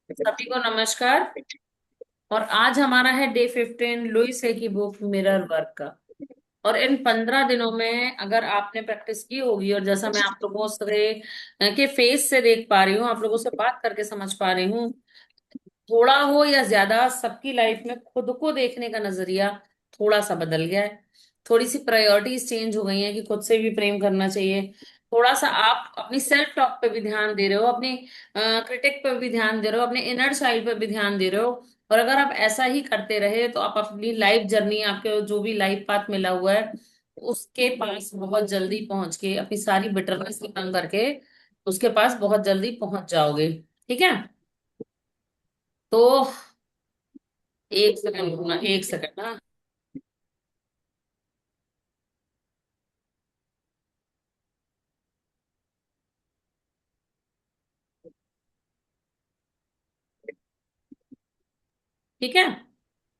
सभी को नमस्कार। और आज हमारा है डे 15 लुइस है की बुक मिरर वर्क का। और इन 15 दिनों में अगर आपने प्रैक्टिस की होगी, और जैसा मैं आप लोगों से के फेस से देख पा रही हूँ, आप लोगों से बात करके समझ पा रही हूँ, थोड़ा हो या ज्यादा सबकी लाइफ में खुद को देखने का नजरिया थोड़ा सा बदल गया है। थोड़ी सी प्रायोरिटीज चेंज हो गई हैं कि खुद से भी प्रेम करना चाहिए। थोड़ा सा आप अपनी सेल्फ टॉक पे भी ध्यान दे रहे हो, अपनी क्रिटिक पे भी ध्यान दे रहे हो, अपने इनर चाइल्ड पे भी ध्यान दे रहे हो। और अगर आप ऐसा ही करते रहे तो आप अपनी लाइफ जर्नी, आपके जो भी लाइफ पाथ मिला हुआ है, उसके पास बहुत जल्दी पहुंच के अपनी सारी बिटरनेस खत्म करके उसके पास बहुत जल्दी पहुंच जाओगे। ठीक है। तो एक सेकंड रुकना, एक सेकंड ना। ठीक है।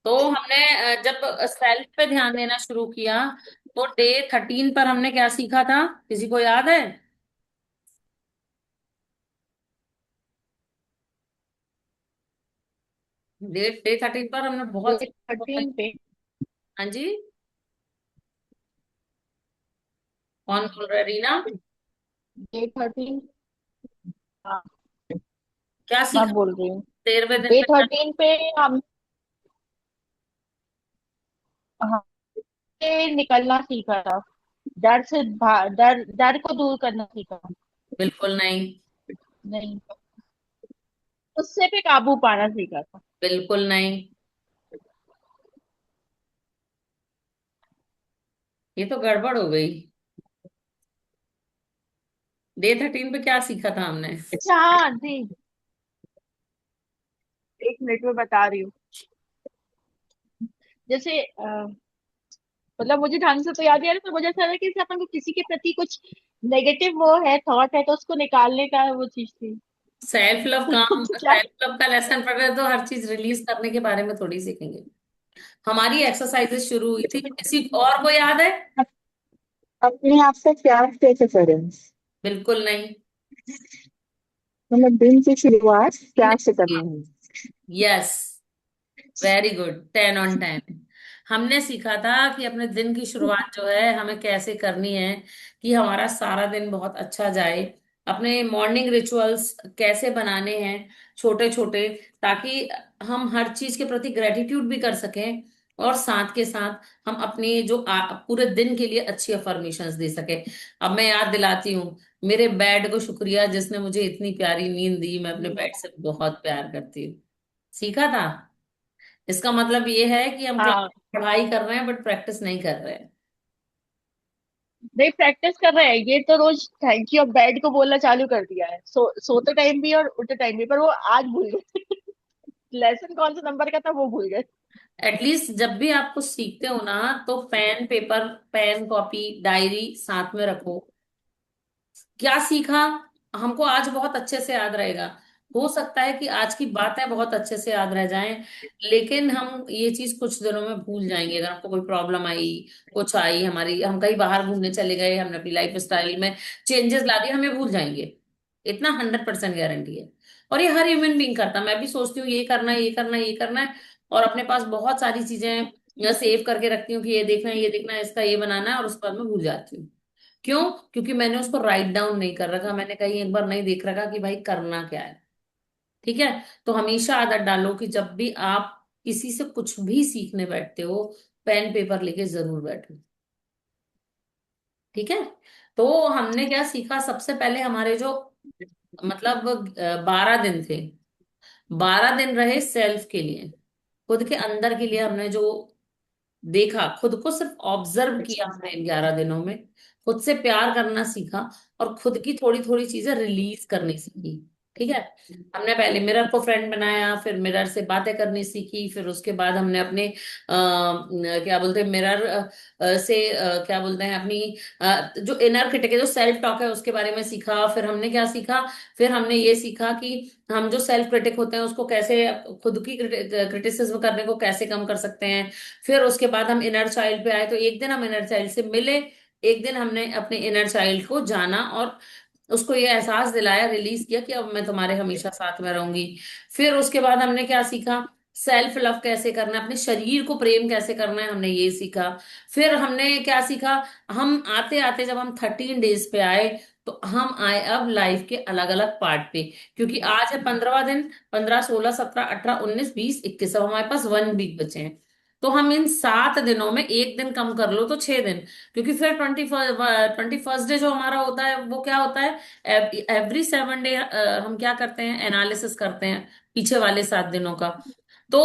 तो हमने जब सेल्फ पे ध्यान देना शुरू किया, तो डे 13 पर हमने क्या सीखा था? किसी को याद है? डे डे 13 पर हमने बहुत डे सी। 13 पे। हाँ जी। कौन बोल रहा है? रीना। डे 13। हाँ, क्या मैं सीखा? बोल रही हूँ। 13वें दिन डे पे क्या? 13 पे हम हमने निकलना सीखा था। डर डर को दूर करना सीखा। बिल्कुल नहीं। नहीं, गुस्से पे काबू पाना सीखा था। बिल्कुल नहीं। ये तो गड़बड़ हो गई। डे 13 पे क्या सीखा था हमने? अच्छा, हाँ जी। 1 मिनट में बता रही हूँ। जैसे मतलब मुझे ढंग से तो याद नहीं आ रहा, तो मुझे ऐसा लगा कि जैसे अपन को किसी के प्रति कुछ नेगेटिव वो है, थॉट है, तो उसको निकालने का वो चीज थी। सेल्फ लव काम, क्या? सेल्फ लव का लेसन पढ़ रहे हो तो हर चीज रिलीज करने के बारे में थोड़ी सीखेंगे। हमारी एक्सरसाइजेस शुरू हुई थी, किसी और को याद है? अपने आप से प्यार कैसे करें? बिल्कुल नहीं। मतलब दिन की शुरुआत प्यार से करनी है। यस। Very good, 10 on 10। हमने सीखा था कि अपने दिन की शुरुआत जो है हमें कैसे करनी है कि हमारा सारा दिन बहुत अच्छा जाए। अपने मॉर्निंग रिचुअल्स कैसे बनाने हैं, छोटे छोटे, ताकि हम हर चीज के प्रति ग्रेटिट्यूड भी कर सकें, और साथ के साथ हम अपनी जो पूरे दिन के लिए अच्छी अफर्मेशंस दे सके। अब मैं याद दिलाती हूँ, मेरे बेड को शुक्रिया जिसने मुझे इतनी प्यारी नींद दी। मैं अपने बेड से बहुत प्यार करती हूँ। सीखा था। इसका मतलब ये है कि हम क्लास हाँ, पढ़ाई कर रहे हैं बट प्रैक्टिस नहीं कर रहे हैं। नहीं प्रैक्टिस कर रहे हैं, ये तो रोज थैंक यू अब बेड को बोलना चालू कर दिया है। सोते टाइम भी और उठते टाइम भी, पर वो आज भूल गए। लेसन कौन सा नंबर का था वो भूल गए। एटलीस्ट जब भी आप कुछ सीखते हो ना, तो pen paper, pen copy diary साथ में रखो। क्या सीखा? हमको आज बहुत अच्छे से याद रहेगा। हो सकता है कि आज की बातें बहुत अच्छे से याद रह जाएं, लेकिन हम ये चीज कुछ दिनों में भूल जाएंगे। अगर हमको कोई प्रॉब्लम आई, कुछ आई, हमारी, हम कहीं बाहर घूमने चले गए, हमने अपनी लाइफ स्टाइल में चेंजेस ला दिए, हमें भूल जाएंगे। इतना 100% गारंटी है। और ये हर ह्यूमन बीइंग करता है। मैं भी सोचती हूँ ये करना है, ये करना है, ये करना है, और अपने पास बहुत सारी चीजें सेव करके रखती हूँ कि ये देखना है, ये देखना है, इसका ये बनाना है, और उसके बाद मैं भूल जाती हूँ। क्यों? क्योंकि मैंने उसको राइट डाउन नहीं कर रखा, मैंने कहीं एक बार नहीं देख रखा कि भाई करना क्या है। ठीक है। तो हमेशा आदत डालो कि जब भी आप किसी से कुछ भी सीखने बैठते हो, पेन पेपर लेके जरूर बैठो। ठीक है। तो हमने क्या सीखा? सबसे पहले हमारे जो, मतलब 12 दिन थे, 12 दिन रहे सेल्फ के लिए, खुद के अंदर के लिए। हमने जो देखा, खुद को सिर्फ ऑब्जर्व किया हमने इन 11 दिनों में, खुद से प्यार करना सीखा, और खुद की थोड़ी थोड़ी चीजें रिलीज करनी सीखी। ठीक है। हमने पहले मिरर को फ्रेंड बनाया, फिर मिरर से बातें करनी सीखी, फिर उसके बाद हमने अपने क्या बोलते हैं, मिरर से क्या बोलते हैं, अपनी जो इनर क्रिटिक है, जो सेल्फ टॉक है, उसके बारे में सीखा। फिर हमने क्या सीखा? फिर हमने ये सीखा कि हम जो सेल्फ क्रिटिक होते हैं उसको कैसे, खुद की क्रिटिसिज्म करने को कैसे कम कर सकते हैं। फिर उसके बाद हम इनर चाइल्ड पे आए, तो एक दिन हम इनर चाइल्ड से मिले, एक दिन हमने अपने इनर चाइल्ड को जाना, और उसको ये एहसास दिलाया, रिलीज किया कि अब मैं तुम्हारे हमेशा साथ में रहूंगी। फिर उसके बाद हमने क्या सीखा, सेल्फ लव कैसे करना है, अपने शरीर को प्रेम कैसे करना है, हमने ये सीखा। फिर हमने क्या सीखा, हम आते आते जब हम 13 डेज पे आए, तो हम आए अब लाइफ के अलग अलग पार्ट पे। क्योंकि आज है 15वां दिन, 15, 16, 17, 18, 19, 20, 21, अब हमारे पास 1 वीक बचे हैं। तो हम इन 7 दिनों में एक दिन कम कर लो तो 6 दिन। क्योंकि फिर 21st डे जो हमारा होता है वो क्या होता है, एवरी 7 डे हम क्या करते हैं, एनालिसिस करते हैं पीछे वाले 7 दिनों का। तो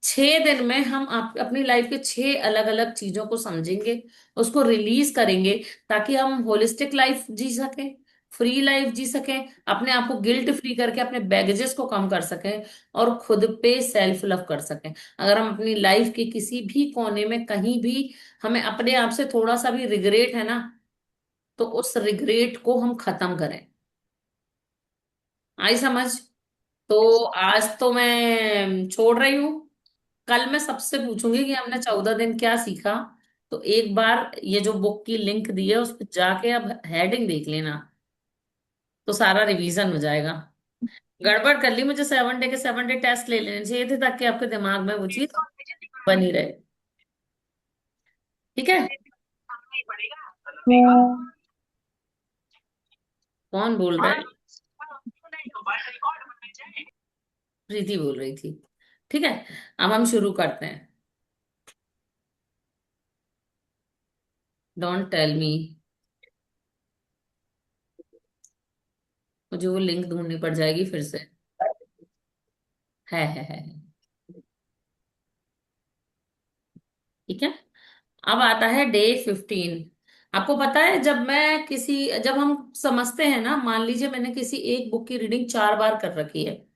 6 दिन में हम अपनी लाइफ के 6 अलग अलग चीजों को समझेंगे, उसको रिलीज करेंगे, ताकि हम होलिस्टिक लाइफ जी सकें, फ्री लाइफ जी सकें, अपने आप को गिल्ट फ्री करके अपने बैगेजेस को कम कर सकें, और खुद पे सेल्फ लव कर सकें। अगर हम अपनी लाइफ के किसी भी कोने में कहीं भी हमें अपने आप से थोड़ा सा भी रिग्रेट है ना, तो उस रिग्रेट को हम खत्म करें। आई समझ? तो आज तो मैं छोड़ रही हूँ, कल मैं सबसे पूछूंगी कि हमने 14 दिन क्या सीखा। तो एक बार ये जो बुक की लिंक दी है उस पर जाके अब हेडिंग देख लेना, तो सारा रिवीजन हो जाएगा। गड़बड़ कर ली, मुझे 7 डे के 7 डे टेस्ट ले लेने चाहिए थे, ताकि आपके दिमाग में वो चीज बनी रहे। ठीक है। हाँ। कौन बोल रहा है? प्रीति बोल रही थी। ठीक है, अब हम शुरू करते हैं। Don't tell me. मुझे वो लिंक ढूंढनी पड़ जाएगी फिर से। है। ठीक है। अब आता है डे 15। आपको पता है, जब हम समझते हैं ना, मान लीजिए मैंने किसी एक बुक की रीडिंग 4 बार कर रखी है,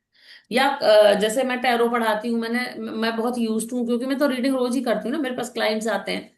या जैसे मैं टैरो पढ़ाती हूँ, मैं बहुत यूज्ड हूँ, क्योंकि मैं तो रीडिंग रोज ही करती हूँ ना, मेरे पास क्लाइंट्स आते हैं।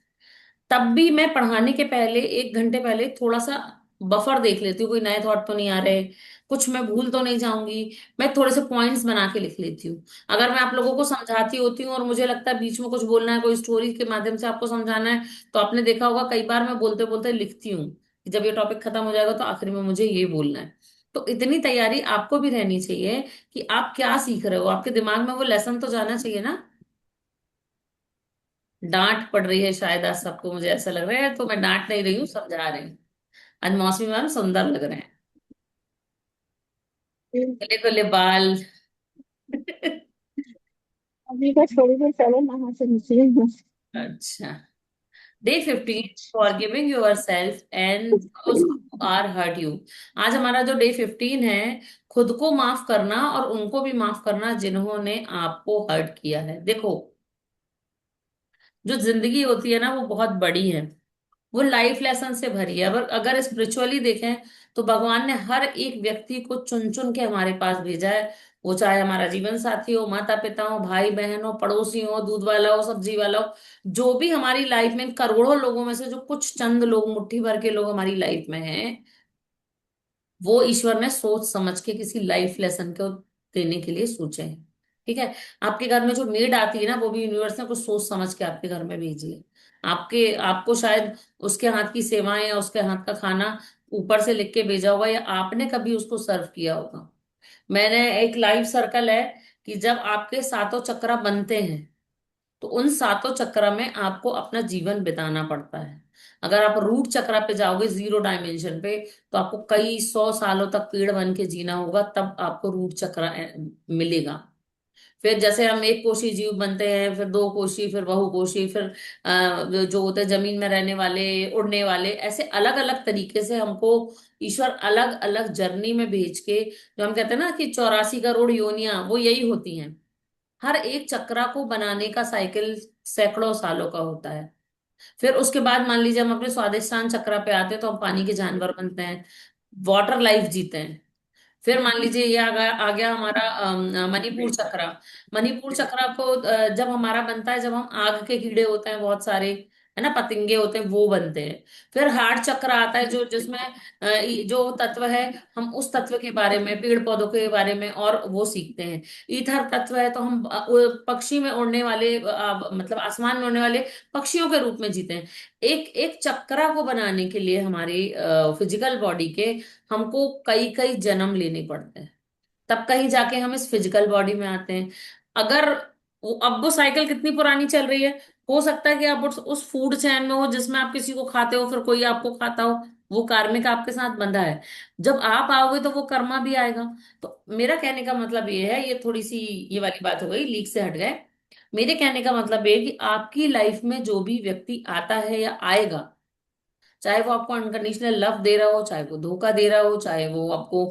तब भी मैं पढ़ाने के पहले 1 घंटे पहले थोड़ा सा बफर देख लेती हूँ, कोई नए थॉट तो नहीं आ रहे, कुछ मैं भूल तो नहीं जाऊंगी। मैं थोड़े से पॉइंट्स बना के लिख लेती हूँ। अगर मैं आप लोगों को समझाती होती हूँ और मुझे लगता है बीच में कुछ बोलना है, कोई स्टोरी के माध्यम से आपको समझाना है, तो आपने देखा होगा कई बार मैं बोलते बोलते लिखती हूँ कि जब ये टॉपिक खत्म हो जाएगा तो आखिरी में मुझे ये बोलना है। तो इतनी तैयारी आपको भी रहनी चाहिए कि आप क्या सीख रहे हो, आपके दिमाग में वो लेसन तो जाना चाहिए ना। डांट पड़ रही है शायद आज सबको, मुझे ऐसा लग रहा है, तो मैं डांट नहीं रही हूँ, समझा रही हूँ। आज मौसमी मैम सुंदर लग रहे हैं, खुले खुले बाल। अभी बस थोड़ी देर पहले नहा से नीचे ही हूँ। अच्छा। Day 15, forgiving yourself and those are hurt you. आज हमारा जो डे 15 है, खुद को माफ करना और उनको भी माफ करना जिन्होंने आपको हर्ट किया है। देखो, जो जिंदगी होती है ना वो बहुत बड़ी है, वो लाइफ लेसन से भरी है। अगर स्पिरिचुअली देखें, तो भगवान ने हर एक व्यक्ति को चुन चुन के हमारे पास भेजा है। वो चाहे हमारा जीवन साथी हो, माता पिता हो, भाई बहन हो, पड़ोसी हो, दूध वाला हो, सब्जी वाला हो, जो भी हमारी लाइफ में, करोड़ों लोगों में से जो कुछ चंद लोग, मुट्ठी भर के लोग हमारी लाइफ में हैं, वो ईश्वर ने सोच समझ के किसी लाइफ लेसन को देने के लिए सोचे हैं। ठीक है। आपके घर में जो मेड आती है ना, वो भी यूनिवर्स ने कुछ सोच समझ के आपके घर में भेजी है। आपको शायद उसके हाथ की सेवाएं या उसके हाथ का खाना ऊपर से लिख के भेजा होगा, या आपने कभी उसको सर्व किया होगा। मैंने एक लाइफ सर्कल है कि जब आपके सातों चक्रा बनते हैं, तो उन सातों चक्र में आपको अपना जीवन बिताना पड़ता है। अगर आप रूट चक्र पे जाओगे, 0 डायमेंशन पे, तो आपको कई 100 सालों तक पेड़ बन के जीना होगा, तब आपको रूट चक्र मिलेगा। फिर जैसे हम एक कोशी जीव बनते हैं, फिर 2 कोशी, फिर बहुकोशी, फिर जो होते हैं जमीन में रहने वाले, उड़ने वाले, ऐसे अलग अलग तरीके से हमको ईश्वर अलग अलग जर्नी में भेज के, जो हम कहते हैं ना कि 84 करोड़ योनियां, वो यही होती हैं। हर एक चक्रा को बनाने का साइकिल सैकड़ों सालों का होता है। फिर उसके बाद मान लीजिए हम अपने स्वादिष्टान चक्रा पे आते हैं, तो हम पानी के जानवर बनते हैं, वाटर लाइफ जीते हैं। फिर मान लीजिए ये आ गया हमारा मणिपुर चक्रा। मणिपुर चक्रा को जब हमारा बनता है, जब हम आग के कीड़े होते हैं बहुत सारे, है ना, पतंगे होते हैं वो बनते हैं। फिर हार्ट चक्र आता है, जो जिसमें जो तत्व है, हम उस तत्व के बारे में, पेड़ पौधों के बारे में और वो सीखते हैं। ईथर तत्व है, तो हम वो पक्षी में उड़ने वाले, मतलब आसमान में उड़ने वाले पक्षियों के रूप में जीते हैं। एक एक चक्रा को बनाने के लिए हमारी फिजिकल बॉडी के, हमको कई कई जन्म लेने पड़ते हैं, तब कहीं जाके हम इस फिजिकल बॉडी में आते हैं। अगर अब वो साइकिल कितनी पुरानी चल रही है, हो सकता है कि आप उस फूड चेन में हो जिसमें आप किसी को खाते हो, फिर कोई आपको खाता हो। वो कार्मिक आपके साथ बंधा है। जब आप आओगे तो वो कर्मा भी आएगा। तो मेरा कहने का मतलब ये है, ये थोड़ी सी ये वाली बात हो गई, लीक से हट गए। मेरे कहने का मतलब ये है कि आपकी लाइफ में जो भी व्यक्ति आता है या आएगा, चाहे वो आपको अनकंडीशनल लव दे रहा हो, चाहे वो धोखा दे रहा हो, चाहे वो आपको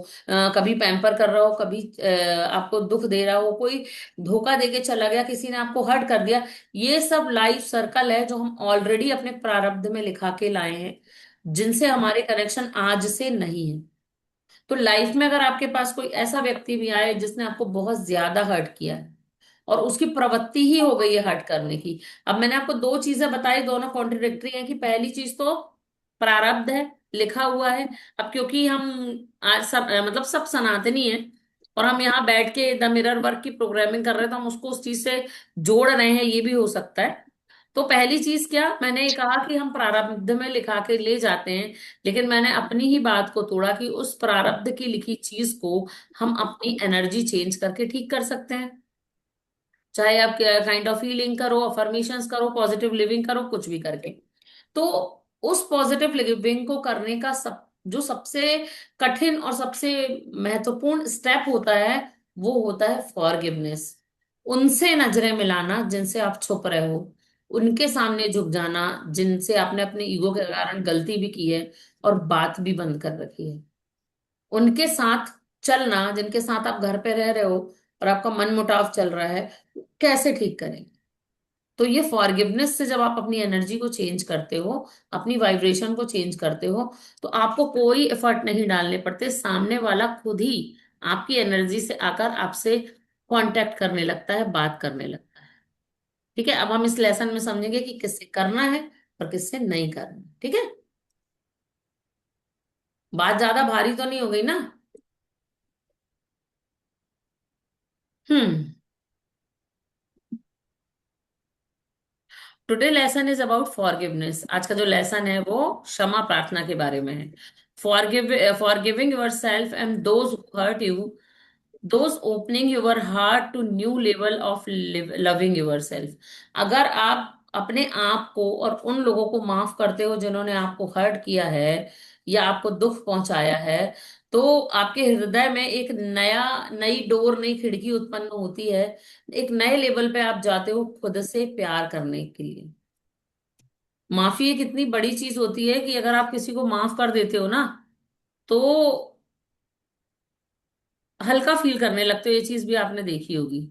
कभी पैम्पर कर रहा हो, कभी आपको दुख दे रहा हो, कोई धोखा दे के चला गया, किसी ने आपको हर्ट कर दिया, ये सब लाइफ सर्कल है जो हम ऑलरेडी अपने प्रारब्ध में लिखा के लाए हैं, जिनसे हमारे कनेक्शन आज से नहीं है। तो लाइफ में अगर आपके पास कोई ऐसा व्यक्ति भी आए जिसने आपको बहुत ज्यादा हर्ट किया है, और उसकी प्रवृत्ति ही हो गई है हर्ट करने की। अब मैंने आपको दो चीजें बताई, दोनों कॉन्ट्रडिक्टरी हैं, कि पहली चीज तो प्रारब्ध है, लिखा हुआ है। अब क्योंकि हम आज सब मतलब सब सनातनी हैं, और हम यहाँ बैठ के द मिरर वर्क की प्रोग्रामिंग कर रहे हैं, तो हम उसको उस चीज से जोड़ रहे हैं, ये भी हो सकता है। तो पहली चीज क्या मैंने ये कहा कि हम प्रारब्ध में लिखा के ले जाते हैं, लेकिन मैंने अपनी ही बात को तोड़ा कि उस प्रारब्ध की लिखी चीज को हम अपनी एनर्जी चेंज करके ठीक कर सकते हैं। चाहे आप काइंड ऑफ हीलिंग करो, अफर्मेशंस करो, पॉजिटिव लिविंग करो, कुछ भी करके। तो उस पॉजिटिव लिविंग को करने का जो सबसे कठिन और सबसे महत्वपूर्ण स्टेप होता है, वो होता है फॉरगिवनेस। उनसे नजरें मिलाना जिनसे आप छुप रहे हो, उनके सामने झुक जाना जिनसे आपने अपने ईगो के कारण गलती भी की है और बात भी बंद कर रखी है, उनके साथ चलना जिनके साथ आप घर पे रह रहे हो और आपका मन मुटाव चल रहा है, कैसे ठीक करें। तो ये फॉरगिवनेस से जब आप अपनी एनर्जी को चेंज करते हो, अपनी वाइब्रेशन को चेंज करते हो, तो आपको कोई एफर्ट नहीं डालने पड़ते, सामने वाला खुद ही आपकी एनर्जी से आकर आपसे कांटेक्ट करने लगता है, बात करने लगता है। ठीक है, अब हम इस लेसन में समझेंगे कि किससे करना है और किससे नहीं करना है। ठीक है, बात ज्यादा भारी तो नहीं हो गई ना? Hmm. Today lesson is about forgiveness. आज का जो लेसन है वो क्षमा प्रार्थना के बारे में है। Forgiving yourself and those hurt you, those opening your heart to new level of loving yourself. अगर आप अपने आप को और उन लोगों को माफ करते हो जिन्होंने आपको हर्ट किया है या आपको दुख पहुंचाया है, तो आपके हृदय में एक नया नई डोर, नई खिड़की उत्पन्न होती है। एक नए लेवल पे आप जाते हो खुद से प्यार करने के लिए। माफी एक इतनी बड़ी चीज होती है कि अगर आप किसी को माफ कर देते हो ना, तो हल्का फील करने लगते हो। ये चीज भी आपने देखी होगी।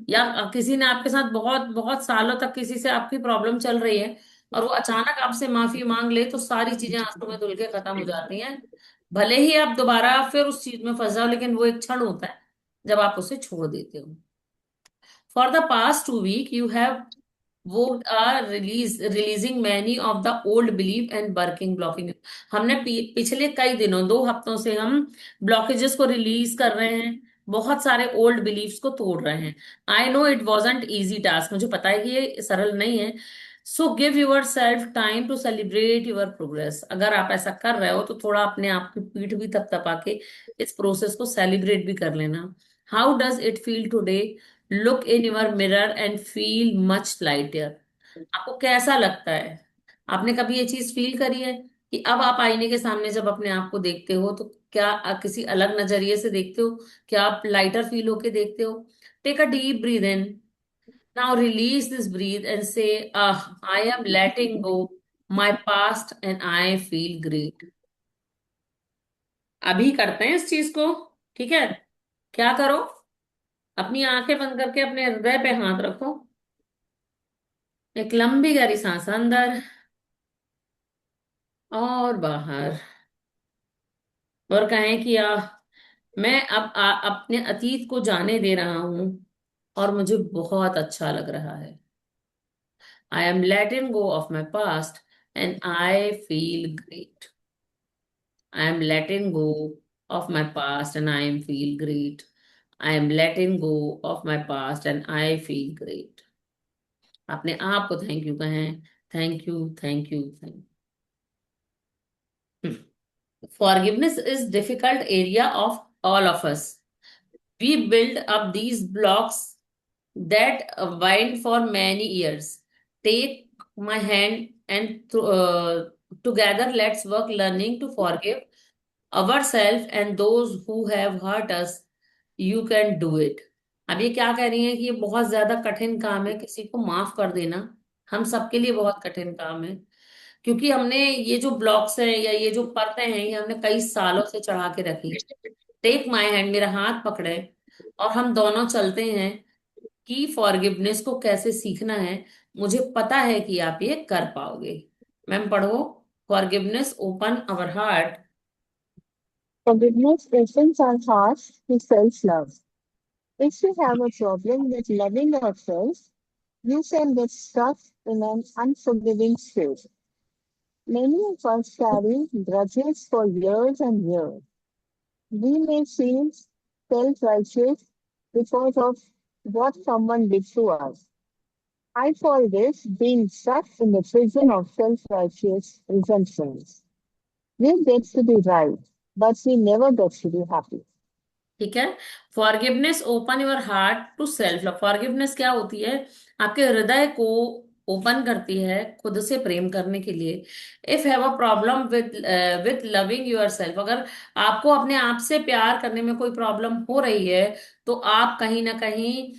या किसी ने आपके साथ बहुत बहुत सालों तक किसी से आपकी प्रॉब्लम चल रही है, और वो अचानक आपसे माफी मांग ले, तो सारी चीजें आंसू में धुल के खत्म हो जाती हैं। भले ही आप दोबारा फिर उस चीज में फंस जाओ, लेकिन वो एक क्षण होता है जब आप उसे छोड़ देते हो। For the past 2 week you have worked are releasing many of the old belief and working blocking। हमने पिछले कई दिनों, 2 हफ्तों से हम ब्लॉकेजेस को रिलीज कर रहे हैं, बहुत सारे ओल्ड बिलीफ्स को तोड़ रहे हैं। I know it wasn't easy task, मुझे पता है कि ये सरल नहीं है। So give yourself time to celebrate your progress. अगर आप ऐसा कर रहे हो तो थोड़ा अपने आप की पीठ भी थपथपा के इस प्रोसेस को सेलिब्रेट भी कर लेना। How does it feel today? Look in your mirror and feel much lighter. आपको कैसा लगता है? आपने कभी ये चीज फील करी है कि अब आप आईने के सामने जब अपने आप को देखते हो, तो क्या किसी अलग नजरिए से देखते हो? क्या आप लाइटर फील होके देखते हो? Take a deep breath in, now release this breath and say I am letting go my past and I feel great. अभी करते हैं इस चीज को। ठीक है, क्या करो, अपनी आंखें बंद करके अपने हृदय पे हाथ रखो, एक लंबी गहरी सांस अंदर और बाहर, और कहें कि मैं अब अपने अतीत को जाने दे रहा हूं और मुझे बहुत अच्छा लग रहा है। I am letting go of my past and I feel great. I am letting go of my past and I am feel great. I am letting go of my past and I feel great. अपने आप को thank you कहें. Thank you, thank you, thank you. Forgiveness is difficult area of all of us. We build up these blocks that wind for many years. Take my hand and together let's work learning to forgive ourselves and those who have hurt us. You can do it. अब ये क्या कह रही है कि ये बहुत ज्यादा कठिन काम है किसी को माफ कर देना. हम सबके लिए बहुत कठिन काम है, क्योंकि हमने ये जो ब्लॉक्स हैं या ये जो परतें हैं ये हमने कई सालों से चढ़ा के रखी. टेक माय हैंड, मेरा हाथ पकड़े और हम दोनों चलते हैं कि फॉरगिवनेस को कैसे सीखना है. मुझे पता है कि आप ये कर पाओगे. मैम पढ़ो. Forgiveness open our heart. Forgiveness opens our hearts to self-love. If you have a problem with loving yourself, you can get stuck in an unforgiving state. Many of us carry grudges for years and years. We may feel self-righteous because of what someone did to us. I call this being stuck in the prison of self-righteous resentment. We get to be right, but we never get to be happy. ठीक है. Forgiveness open your heart to self love. Forgiveness क्या होती है? आपके हृदय को open करती है खुद से प्रेम करने के लिए. If have a problem with loving yourself, अगर आपको अपने आप से प्यार करने में कोई प्रॉब्लम हो रही है तो आप कहीं ना कहीं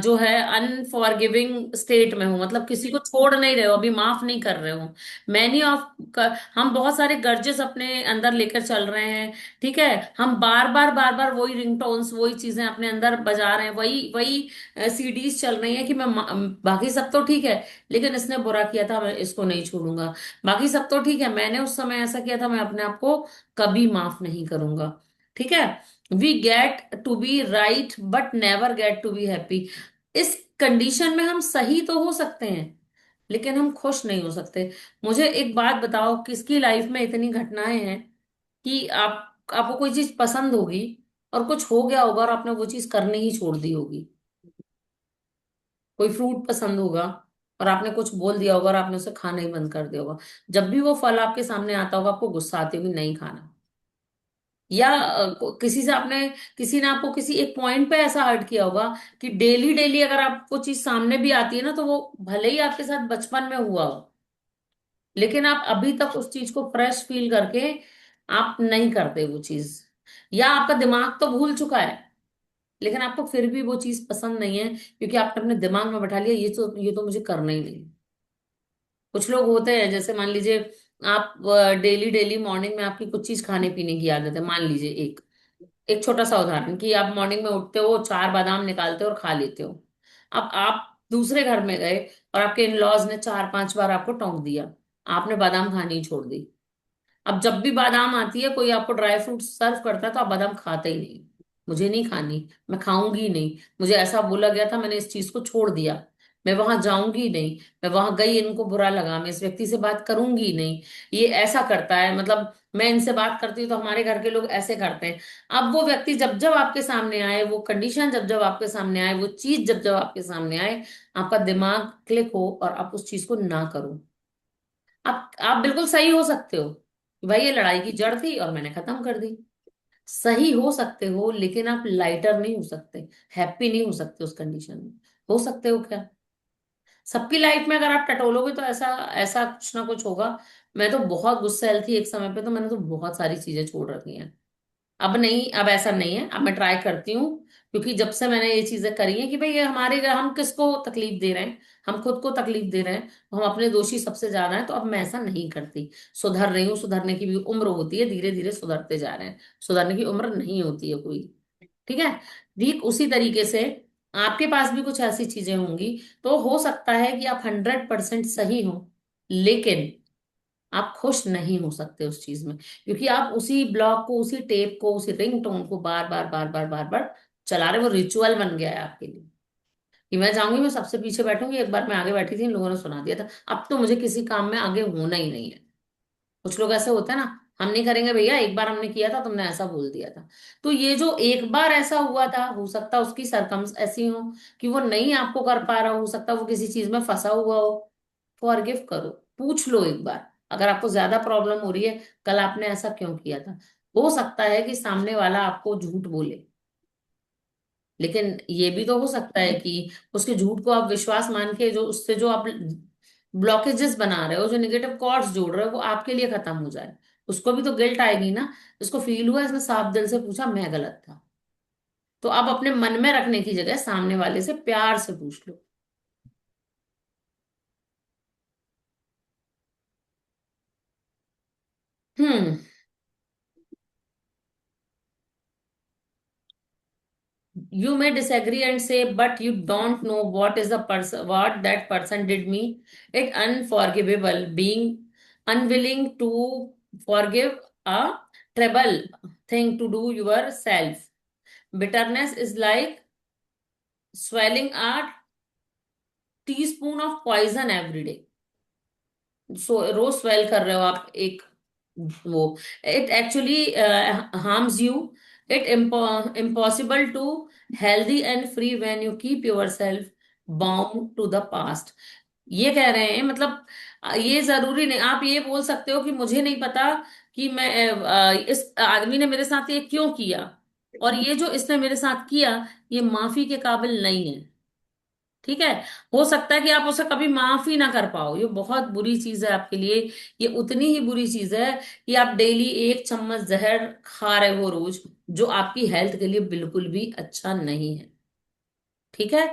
जो है अनफॉरगिविंग स्टेट में हो, मतलब किसी को छोड़ नहीं रहे हो, अभी माफ नहीं कर रहे हो. मैनी ऑफ हम बहुत सारे गर्जेस अपने अंदर लेकर चल रहे हैं. ठीक है. हम बार बार वही रिंगटोन्स वही चीजें अपने अंदर बजा रहे हैं, वही वही सीडीज चल रही हैं कि बाकी सब तो ठीक है लेकिन इसने बुरा किया था, मैं इसको नहीं छोड़ूंगा. बाकी सब तो ठीक है, मैंने उस समय ऐसा किया था, मैं अपने आप को कभी माफ नहीं करूंगा. ठीक है. We get to be right but never get to be happy. इस कंडीशन में हम सही तो हो सकते हैं लेकिन हम खुश नहीं हो सकते. मुझे एक बात बताओ, किसकी लाइफ में इतनी घटनाएं हैं कि आपको कोई चीज पसंद होगी और कुछ हो गया होगा और आपने वो चीज करनी ही छोड़ दी होगी. कोई फ्रूट पसंद होगा और आपने कुछ बोल दिया होगा और आपने उसे खाना ही बंद कर दिया होगा. जब भी वो फल आपके सामने आता होगा आपको गुस्सा आती होगी, नहीं खाना. या किसी से आपने किसी ने आपको किसी एक पॉइंट पे ऐसा हर्ट किया होगा कि डेली डेली अगर आपको चीज सामने भी आती है ना तो वो भले ही आपके साथ बचपन में हुआ हो लेकिन आप अभी तक उस चीज को फ्रेश फील करके आप नहीं करते वो चीज. या आपका दिमाग तो भूल चुका है लेकिन आपको फिर भी वो चीज पसंद नहीं है क्योंकि आपने अपने दिमाग में बैठा लिया ये तो मुझे करना ही नहीं. कुछ लोग होते हैं, जैसे मान लीजिए आप डेली डेली मॉर्निंग में आपकी कुछ चीज खाने पीने की आदत है. मान लीजिए एक एक छोटा सा उदाहरण कि आप मॉर्निंग में उठते हो, चार बादाम निकालते हो और खा लेते हो. अब आप दूसरे घर में गए और आपके इन लॉज ने चार पांच बार आपको टोक दिया, आपने बादाम खानी ही छोड़ दी. अब जब भी बादाम आती है, कोई आपको ड्राई फ्रूट सर्व करता है तो आप बादाम खाते ही नहीं. मुझे नहीं खानी, मैं खाऊंगी ही नहीं, मुझे ऐसा बोला गया था, मैंने इस चीज को छोड़ दिया, मैं वहां जाऊंगी ही नहीं, मैं वहां गई इनको बुरा लगा, मैं इस व्यक्ति से बात करूंगी ही नहीं. ये ऐसा करता है, मतलब मैं इनसे बात करती हूँ तो हमारे घर के लोग ऐसे करते हैं. अब वो व्यक्ति जब जब आपके सामने आए, वो कंडीशन जब जब आपके सामने आए, वो चीज जब जब आपके सामने आए, आपका दिमाग क्लिक हो और आप उस चीज को ना करो. आप बिल्कुल सही हो सकते हो कि भाई ये लड़ाई की जड़ थी और मैंने खत्म कर दी. सही हो सकते हो लेकिन आप लाइटर नहीं हो सकते, हैप्पी नहीं हो सकते उस कंडीशन में. हो सकते हो क्या? सबकी लाइफ में अगर आप टटोलोगे तो ऐसा ऐसा कुछ ना कुछ होगा. मैं तो बहुत गुस्सैल थी एक समय पे, तो मैंने तो बहुत सारी चीजें छोड़ रखी हैं. अब नहीं, अब ऐसा नहीं है, अब मैं ट्राई करती हूँ. क्योंकि जब से मैंने ये चीजें करी हैं कि भाई ये हमारे हम किसको तकलीफ दे रहे हैं, हम खुद को तकलीफ दे रहे हैं, तो हम अपने दोषी सबसे ज्यादा हैं, तो अब मैं ऐसा नहीं करती. सुधर रही हूँ, सुधरने की भी उम्र होती है, धीरे धीरे सुधरते जा रहे हैं. सुधरने की उम्र नहीं होती है कोई. ठीक है. ठीक उसी तरीके से आपके पास भी कुछ ऐसी चीजें होंगी. तो हो सकता है कि आप 100% सही हो लेकिन आप खुश नहीं हो सकते उस चीज में, क्योंकि आप उसी ब्लॉग को, उसी टेप को, उसी रिंगटोन को बार बार बार बार बार बार चला रहे. वो रिचुअल बन गया है आपके लिए. कि मैं जाऊंगी, मैं सबसे पीछे बैठूंगी, एक बार मैं आगे बैठी थी इन लोगों ने सुना दिया था, अब तो मुझे किसी काम में आगे होना ही नहीं है। कुछ लोग ऐसे होते हैं ना, हम नहीं करेंगे भैया, एक बार हमने किया था, तुमने ऐसा बोल दिया था। तो ये जो एक बार ऐसा हुआ था, हो सकता है उसकी सरकम्स ऐसी हो कि वो नहीं आपको कर पा रहा, हो सकता है वो किसी चीज में फंसा हुआ हो। फॉरगिव करो, पूछ लो एक बार, अगर आपको ज्यादा प्रॉब्लम हो रही है, कल आपने ऐसा क्यों किया था। हो सकता है कि सामने वाला आपको झूठ बोले, लेकिन ये भी तो हो सकता है कि उसके झूठ को आप विश्वास मान के, जो उससे जो आप ब्लॉकेजेस बना रहे हो, जो निगेटिव कॉर्ड्स जोड़ रहे हो, वो आपके लिए खत्म हो जाए। उसको भी तो गिल्ट आएगी ना, उसको फील हुआ, इसने साफ दिल से पूछा, मैं गलत था। तो आप अपने मन में रखने की जगह सामने वाले से प्यार से पूछ लो। हम्म। You may disagree and say, but you don't know what is the person, what that person did me. It unforgivable. Being unwilling to forgive a terrible thing to do yourself. Bitterness is like swallowing a teaspoon of poison every day. So रोज स्वेल कर रहे हो आप एक वो, it actually harms you. It impossible to healthy and free when you keep yourself bound to the past. ये कह रहे हैं मतलब, ये जरूरी नहीं, आप ये बोल सकते हो कि मुझे नहीं पता कि मैं इस आदमी ने मेरे साथ ये क्यों किया, और ये जो इसने मेरे साथ किया, ये माफी के काबिल नहीं है। ठीक है। हो सकता है कि आप उसे कभी माफ ही ना कर पाओ, ये बहुत बुरी चीज है आपके लिए। ये उतनी ही बुरी चीज है कि आप डेली एक चम्मच जहर खा रहे हो रोज, जो आपकी हेल्थ के लिए बिल्कुल भी अच्छा नहीं है। ठीक है।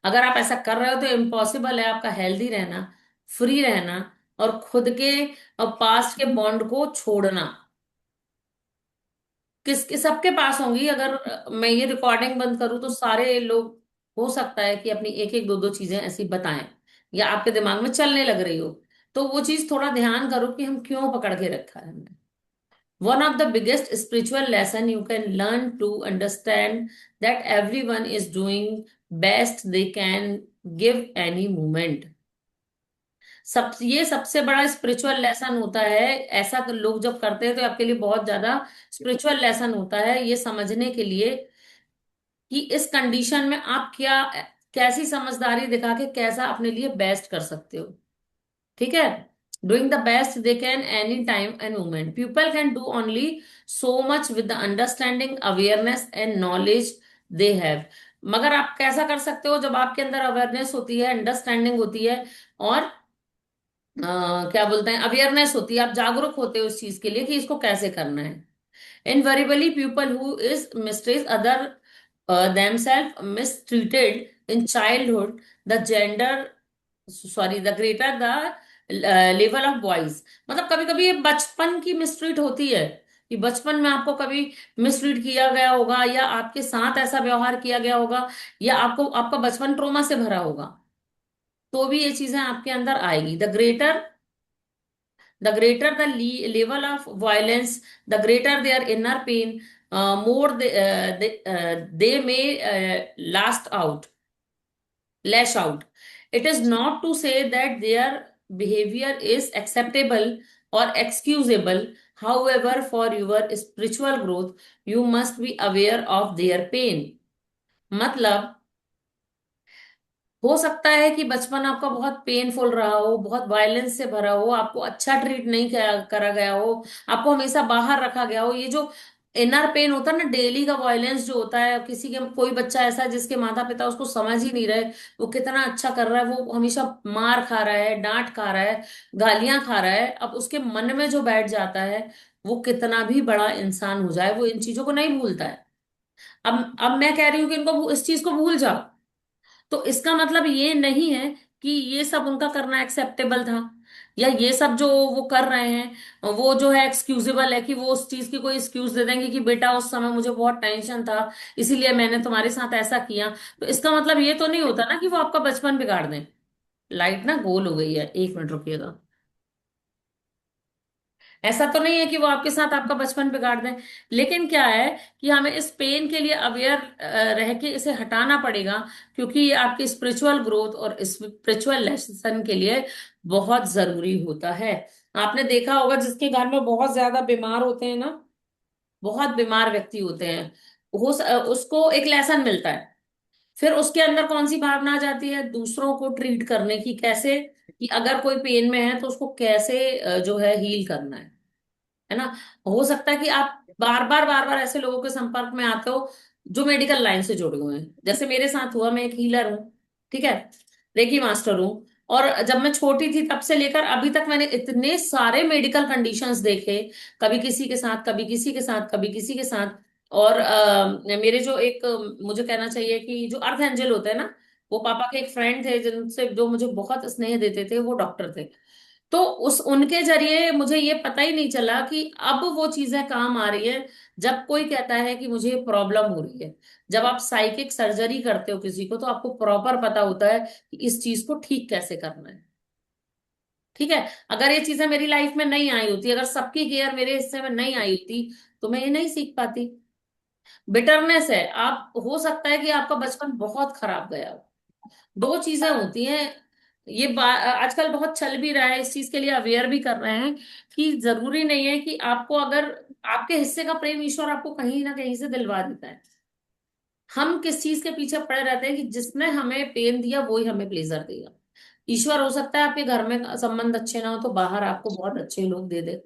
अगर आप ऐसा कर रहे हो तो इम्पॉसिबल है आपका हेल्दी रहना, फ्री रहना, और खुद के पास्ट के बॉन्ड को छोड़ना। किसके सबके पास होंगी, अगर मैं ये रिकॉर्डिंग बंद करूं तो सारे लोग, हो सकता है कि अपनी एक एक दो दो चीजें ऐसी बताएं, या आपके दिमाग में चलने लग रही हो। तो वो चीज थोड़ा ध्यान करो कि हम क्यों पकड़ के रखा है हमने। One of the biggest spiritual lesson you can learn to understand that everyone is doing best they can give any moment. ये सबसे बड़ा स्पिरिचुअल लेसन होता है। ऐसा लोग जब करते हैं तो आपके लिए बहुत ज्यादा स्पिरिचुअल लेसन होता है, ये समझने के लिए कि इस कंडीशन में आप क्या, कैसी समझदारी दिखा के कैसा अपने लिए बेस्ट कर सकते हो। ठीक है। Doing the best they can any time end moment, people can do only so much with the understanding awareness and knowledge they have. मगर आप कैसा कर सकते हो, जब आपके अंदर अवेयरनेस होती है, अंडरस्टैंडिंग होती है, और क्या बोलते हैं, अवेयरनेस होती है, आप जागरूक होते हो इस चीज के लिए कि इसको कैसे करना है। Invariably, people who is mistreats other themselves mistreated in childhood, the gender, sorry, the greater the level of boys। मतलब कभी कभी ये बचपन की मिसट्रीट होती है, कि बचपन में आपको कभी मिसट्रीट किया गया होगा, या आपके साथ ऐसा व्यवहार किया गया होगा, या आपको आपका बचपन ट्रोमा से भरा होगा, तो भी ये चीजें आपके अंदर आएगी। The greater the level of violence, the greater their inner pain, more they may last out, lash out. It is not to say that their behavior is acceptable or excusable. However, for your spiritual growth, you must be aware of their pain. मतलब, हो सकता है कि बचपन आपका बहुत painful रहा हो, बहुत वायलेंस से भरा हो, आपको अच्छा ट्रीट नहीं करा गया हो, आपको हमेशा बाहर रखा गया हो। ये जो इनर पेन होता है ना, डेली का वायलेंस जो होता है, किसी के, कोई बच्चा ऐसा है जिसके माता पिता उसको समझ ही नहीं रहे, वो कितना अच्छा कर रहा है, वो हमेशा मार खा रहा है, डांट खा रहा है, गालियां खा रहा है, अब उसके मन में जो बैठ जाता है, वो कितना भी बड़ा इंसान हो जाए, वो इन चीजों को नहीं भूलता है। अब मैं कह रही हूँ कि इनको इस चीज को भूल जाओ, तो इसका मतलब ये नहीं है कि ये सब उनका करना एक्सेप्टेबल था, या ये सब जो वो कर रहे हैं वो जो है एक्सक्यूजेबल है, कि वो उस चीज की कोई एक्सक्यूज दे देंगे कि बेटा उस समय मुझे बहुत टेंशन था, इसीलिए मैंने तुम्हारे साथ ऐसा किया। तो इसका मतलब ये तो नहीं होता ना कि वो आपका बचपन बिगाड़ दें। लाइट ना गोल हो गई है, 1 मिनट रुकिएगा। ऐसा तो नहीं है कि वो आपके साथ आपका बचपन बिगाड़ दें, लेकिन क्या है कि हमें इस पेन के लिए अवेयर रह के इसे हटाना पड़ेगा, क्योंकि ये आपकी स्पिरिचुअल ग्रोथ और स्पिरिचुअल लेसन के लिए बहुत जरूरी होता है। आपने देखा होगा जिसके घर में बहुत ज्यादा बीमार होते हैं ना, बहुत बीमार व्यक्ति होते हैं, उसको एक लेसन मिलता है। फिर उसके अंदर कौन सी भावना आ जाती है, दूसरों को ट्रीट करने की, कैसे कि अगर कोई पेन में है तो उसको कैसे जो है हील करना है ना। हो सकता है कि आप बार बार ऐसे लोगों के संपर्क में आते हो जो मेडिकल लाइन से जुड़े हुए हैं, जैसे मेरे साथ हुआ। मैं एक हीलर हूँ, ठीक है, रेकी मास्टर हूँ। और जब मैं छोटी थी तब से लेकर अभी तक मैंने इतने सारे मेडिकल कंडीशंस देखे, कभी किसी के साथ, कभी किसी के साथ, कभी किसी के साथ। और मेरे जो एक मुझे कहना चाहिए कि जो अर्थ एंजल होते हैं ना, वो पापा के एक फ्रेंड थे जिनसे जो मुझे बहुत स्नेह देते थे, वो डॉक्टर थे। तो उस उनके जरिए मुझे ये पता ही नहीं चला कि अब वो चीजें काम आ रही है। जब कोई कहता है कि मुझे प्रॉब्लम हो रही है, जब आप साइकिक सर्जरी करते हो किसी को, तो आपको प्रॉपर पता होता है कि इस चीज को ठीक कैसे करना है। ठीक है। अगर ये चीजें मेरी लाइफ में नहीं आई होती, अगर सबकी केयर मेरे हिस्से में नहीं आई होती, तो मैं ये नहीं सीख पाती। बिटरनेस है, आप हो सकता है कि आपका बचपन बहुत खराब गया हो। दो चीजें होती हैं। आजकल बहुत चल भी रहा है, इस चीज के लिए अवेयर भी कर रहे हैं कि जरूरी नहीं है कि आपको, अगर आपके हिस्से का प्रेम ईश्वर आपको कहीं ना कहीं से दिलवा देता है। हम किस चीज के पीछे पड़े रहते हैं कि जिसने हमें पेन दिया वो ही हमें प्लेजर देगा। ईश्वर हो सकता है आपके घर में संबंध अच्छे ना हो तो बाहर आपको बहुत अच्छे लोग दे दे।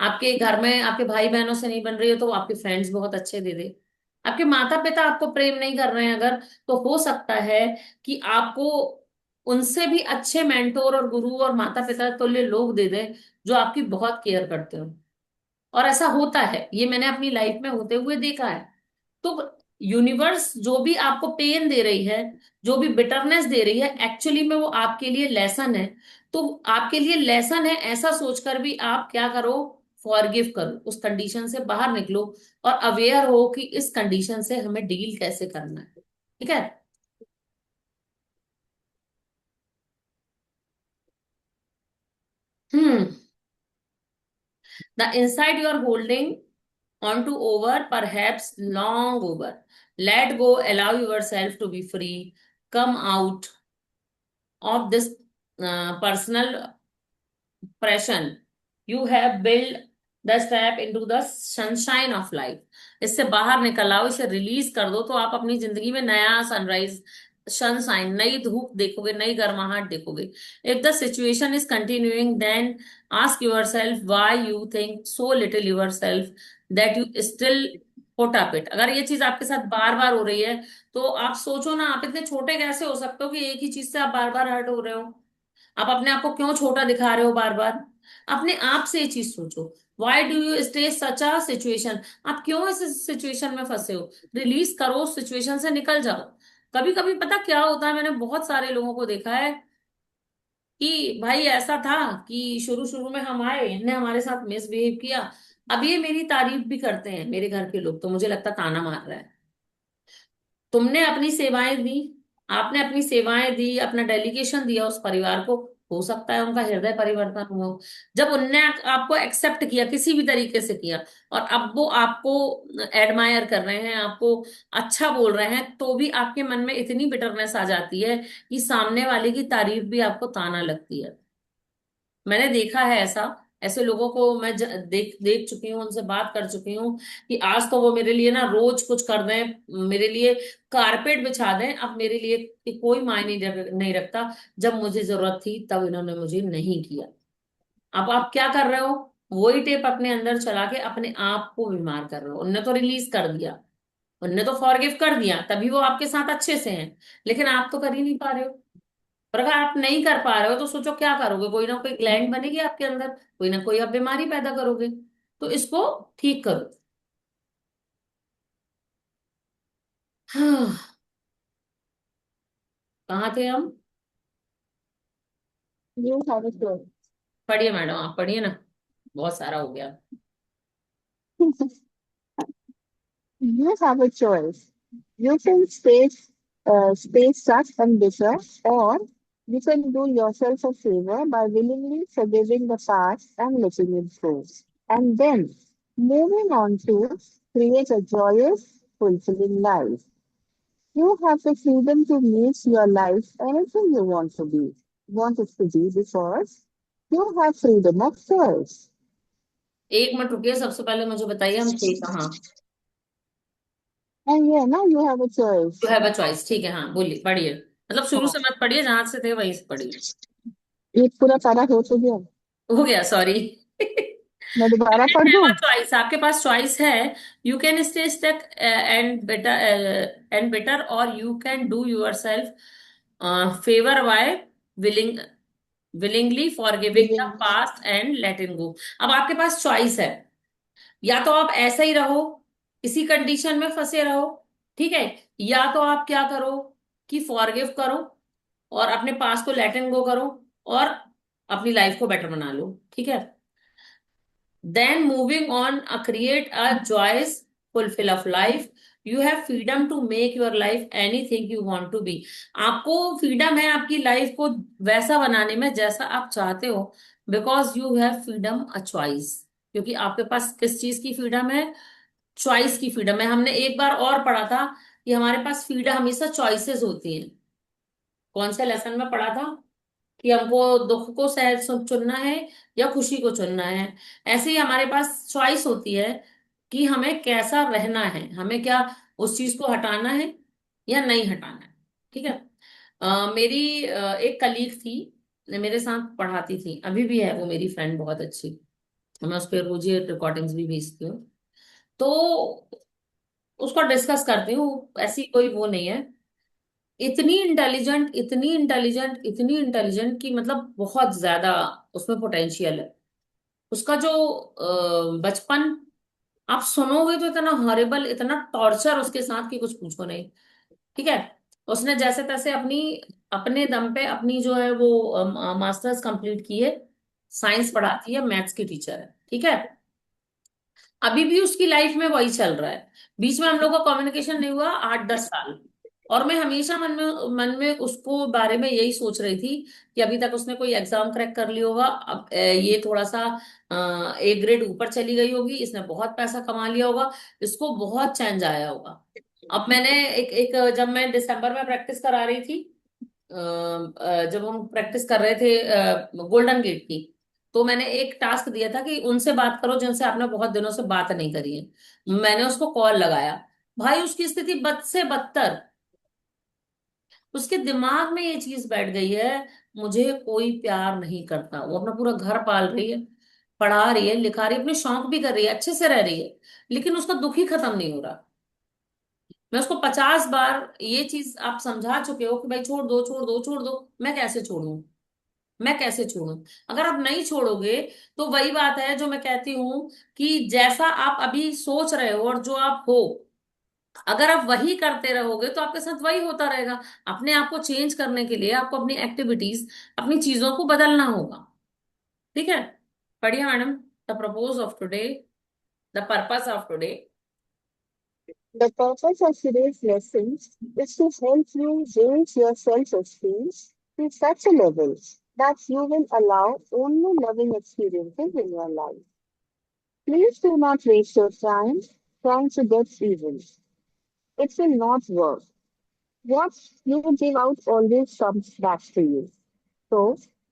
आपके घर में आपके भाई बहनों से नहीं बन रही हो तो आपके फ्रेंड्स बहुत अच्छे दे दे। आपके माता पिता आपको प्रेम नहीं कर रहे हैं अगर, तो हो सकता है कि आपको उनसे भी अच्छे मेंटोर और गुरु और माता पिता तुल्य लोग दे दे, जो आपकी बहुत केयर करते हो। और ऐसा होता है, ये मैंने अपनी लाइफ में होते हुए देखा है। तो यूनिवर्स जो भी आपको पेन दे रही है, जो भी बिटरनेस दे रही है, एक्चुअली में वो आपके लिए लेसन है। तो आपके लिए लेसन है ऐसा सोचकर भी आप क्या करो, फॉरगिव करो, उस कंडीशन से बाहर निकलो, और अवेयर हो कि इस कंडीशन से हमें डील कैसे करना है। ठीक है। Hmm. The inside you are holding on to over, perhaps long over. Let go, allow yourself to be free. Come out of this personal pressure. You have built the step into the sunshine of life. इससे बाहर निकल आओ, इसे release कर दो, तो आप अपनी जिंदगी में नया सनराइज, सनशाइन, नई धूप देखोगे, नई गर्माहट देखोगे। If the situation is continuing, then ask yourself why you think so little yourself that you still put up it. अगर ये चीज आपके साथ बार बार हो रही है, तो आप सोचो ना, आप इतने छोटे कैसे हो सकते हो कि एक ही चीज से आप बार बार हर्ट हो रहे हो। आप अपने आप को क्यों छोटा दिखा रहे हो बार बार। अपने आप से ये चीज सोचो, why do you stay such a situation. आप क्यों इस सिचुएशन में फंसे हो। रिलीज करो, उस सिचुएशन से निकल जाओ। कभी कभी पता क्या होता है, मैंने बहुत सारे लोगों को देखा है कि भाई ऐसा था कि शुरू शुरू में हम आए, इनने हमारे साथ मिसबिहेव किया। अब ये मेरी तारीफ भी करते हैं मेरे घर के लोग, तो मुझे लगता ताना मार रहा है। तुमने अपनी सेवाएं दी, आपने अपनी सेवाएं दी, अपना डेलीगेशन दिया उस परिवार को। हो सकता है उनका हृदय परिवर्तन हुआ हो। जब उनने आपको एक्सेप्ट किया, किसी भी तरीके से किया, और अब वो आपको एडमायर कर रहे हैं, आपको अच्छा बोल रहे हैं, तो भी आपके मन में इतनी बिटरनेस आ जाती है कि सामने वाले की तारीफ भी आपको ताना लगती है। मैंने देखा है ऐसा। ऐसे लोगों को मैं देख देख चुकी हूँ, उनसे बात कर चुकी हूँ कि आज तो वो मेरे लिए ना रोज कुछ कर दें, मेरे लिए कारपेट बिछा दें, अब मेरे लिए कि कोई मायने नहीं रखता। जब मुझे जरूरत थी तब इन्होंने मुझे नहीं किया। अब आप क्या कर रहे हो, वही टेप अपने अंदर चला के अपने आप को बीमार कर रहे हो। उनने तो रिलीज कर दिया, उनने तो फॉरगिव कर दिया, तभी वो आपके साथ अच्छे से हैं, लेकिन आप तो कर ही नहीं पा रहे हो। और अगर आप नहीं कर पा रहे हो तो सोचो क्या करोगे, कोई ना कोई ग्लैंड बनेगी आपके अंदर, कोई ना कोई आप बीमारी पैदा करोगे। तो इसको ठीक करो। हाँ। कहाँ थे हम। You have a choice. पढ़िए मैडम, आप पढ़िए ना, बहुत सारा हो गया। You have a choice. You can stay stuck and bitter, or you can do yourself a favor by willingly forgiving the past and letting it go. and then moving on to create a joyous, fulfilling life. You have the freedom to make your life anything you want it to be because you have freedom of choice. एक minute रुकिए, सबसे पहले मुझे बताइए हम थे कहाँ। And yeah, now you have a you choice. Have a choice, ठीक है, हाँ बोलिए, पढ़िए, मतलब शुरू हाँ, से मत पढ़िए, जहां से थे वहीं से पढ़िए। ये पूरा सारा हो तो गया। हो गया, सॉरी। मैं You दोबारा can पढ़ have दूं? a choice, आपके पास चॉइस है। You can stay stuck and better, और you can do yourself favour by willing willingly forgiving the Willing. Past and letting go. अब आपके पास चॉइस है, या तो आप ऐसा ही रहो, इसी कंडीशन में फंसे रहो, ठीक है, या तो आप क्या करो कि फॉरगिव करो और अपने पास को लेट एंड गो करो और अपनी लाइफ को बेटर बना लो, ठीक है। Then moving on, create a joyous fulfill of life. You have freedom to make your life anything you want to be. आपको फ्रीडम है आपकी लाइफ को वैसा बनाने में जैसा आप चाहते हो, because you have freedom a choice. क्योंकि आपके पास किस चीज की फ्रीडम है? चॉइस की फ्रीडम है। हमने एक बार और पढ़ा था कि हमारे पास फ्रीडम हमेशा चॉइसेस होती हैं। कौन से लेसन में पढ़ा था? कि हमको दुख को सहज चुनना है या खुशी को चुनना है। ऐसे ही हमारे पास चॉइस होती है कि हमें कैसा रहना है, हमें क्या उस चीज को हटाना है या नहीं हटाना है, ठीक है। मेरी एक कलीग थी, मेरे साथ पढ़ाती थी, अभी भी है वो मेरी फ्रेंड बहुत अच्छी। मैं उस पर रोज ही रिकॉर्डिंग्स भी भेजती हूँ, तो उसको डिस्कस करती हूँ। ऐसी कोई वो नहीं है, इतनी इंटेलिजेंट, इतनी इंटेलिजेंट, इतनी इंटेलिजेंट कि मतलब बहुत ज्यादा उसमें पोटेंशियल है। उसका जो बचपन आप सुनोगे तो इतना हॉरिबल, इतना टॉर्चर उसके साथ कि कुछ पूछो नहीं, ठीक है। उसने जैसे तैसे अपनी अपने दम पे अपनी जो है वो मास्टर्स कंप्लीट की है। साइंस पढ़ाती है, मैथ्स की टीचर है, ठीक है। अभी भी उसकी लाइफ में वही चल रहा है। बीच में हम लोग का कम्युनिकेशन नहीं हुआ 8-10 साल। और मैं हमेशा मन में उसको बारे में यही सोच रही थी कि अभी तक उसने कोई एग्जाम क्रैक कर लिया होगा, अब ये थोड़ा सा एक ग्रेड ऊपर चली गई होगी, इसने बहुत पैसा कमा लिया होगा, इसको बहुत चेंज आया होगा। अब मैंने एक एक जब मैं दिसंबर में प्रैक्टिस करा रही थी, जब हम प्रैक्टिस कर रहे थे गोल्डन गेट की, तो मैंने एक टास्क दिया था कि उनसे बात करो जिनसे आपने बहुत दिनों से बात नहीं करी है। मैंने उसको कॉल लगाया, भाई उसकी स्थिति बद से बदतर। उसके दिमाग में ये चीज बैठ गई है, मुझे कोई प्यार नहीं करता। वो अपना पूरा घर पाल रही है, पढ़ा रही है, लिखा रही है, अपने शौक भी कर रही है, अच्छे से रह रही है, लेकिन उसका दुख ही खत्म नहीं हो रहा। मैं उसको 50 बार ये चीज आप समझा चुके हो कि भाई छोड़ दो, छोड़ दो, छोड़ दो। मैं कैसे छोड़ूं? मैं कैसे छोड़ूं? अगर आप नहीं छोड़ोगे तो वही बात है जो मैं कहती हूँ कि जैसा आप अभी सोच रहे हो और जो आप हो, अगर आप वही करते रहोगे तो आपके साथ वही होता रहेगा। अपने आप को चेंज करने के लिए आपको अपनी एक्टिविटीज, अपनी चीजों को बदलना होगा, ठीक है। पढ़िए madam, the purpose of today, the purpose of today. The purpose of today's lesson is to help you raise your self-esteem to such a level that you will allow only loving experiences in your life. Please do not waste your time trying to get even. It will not work. What you give out always comes back to you. So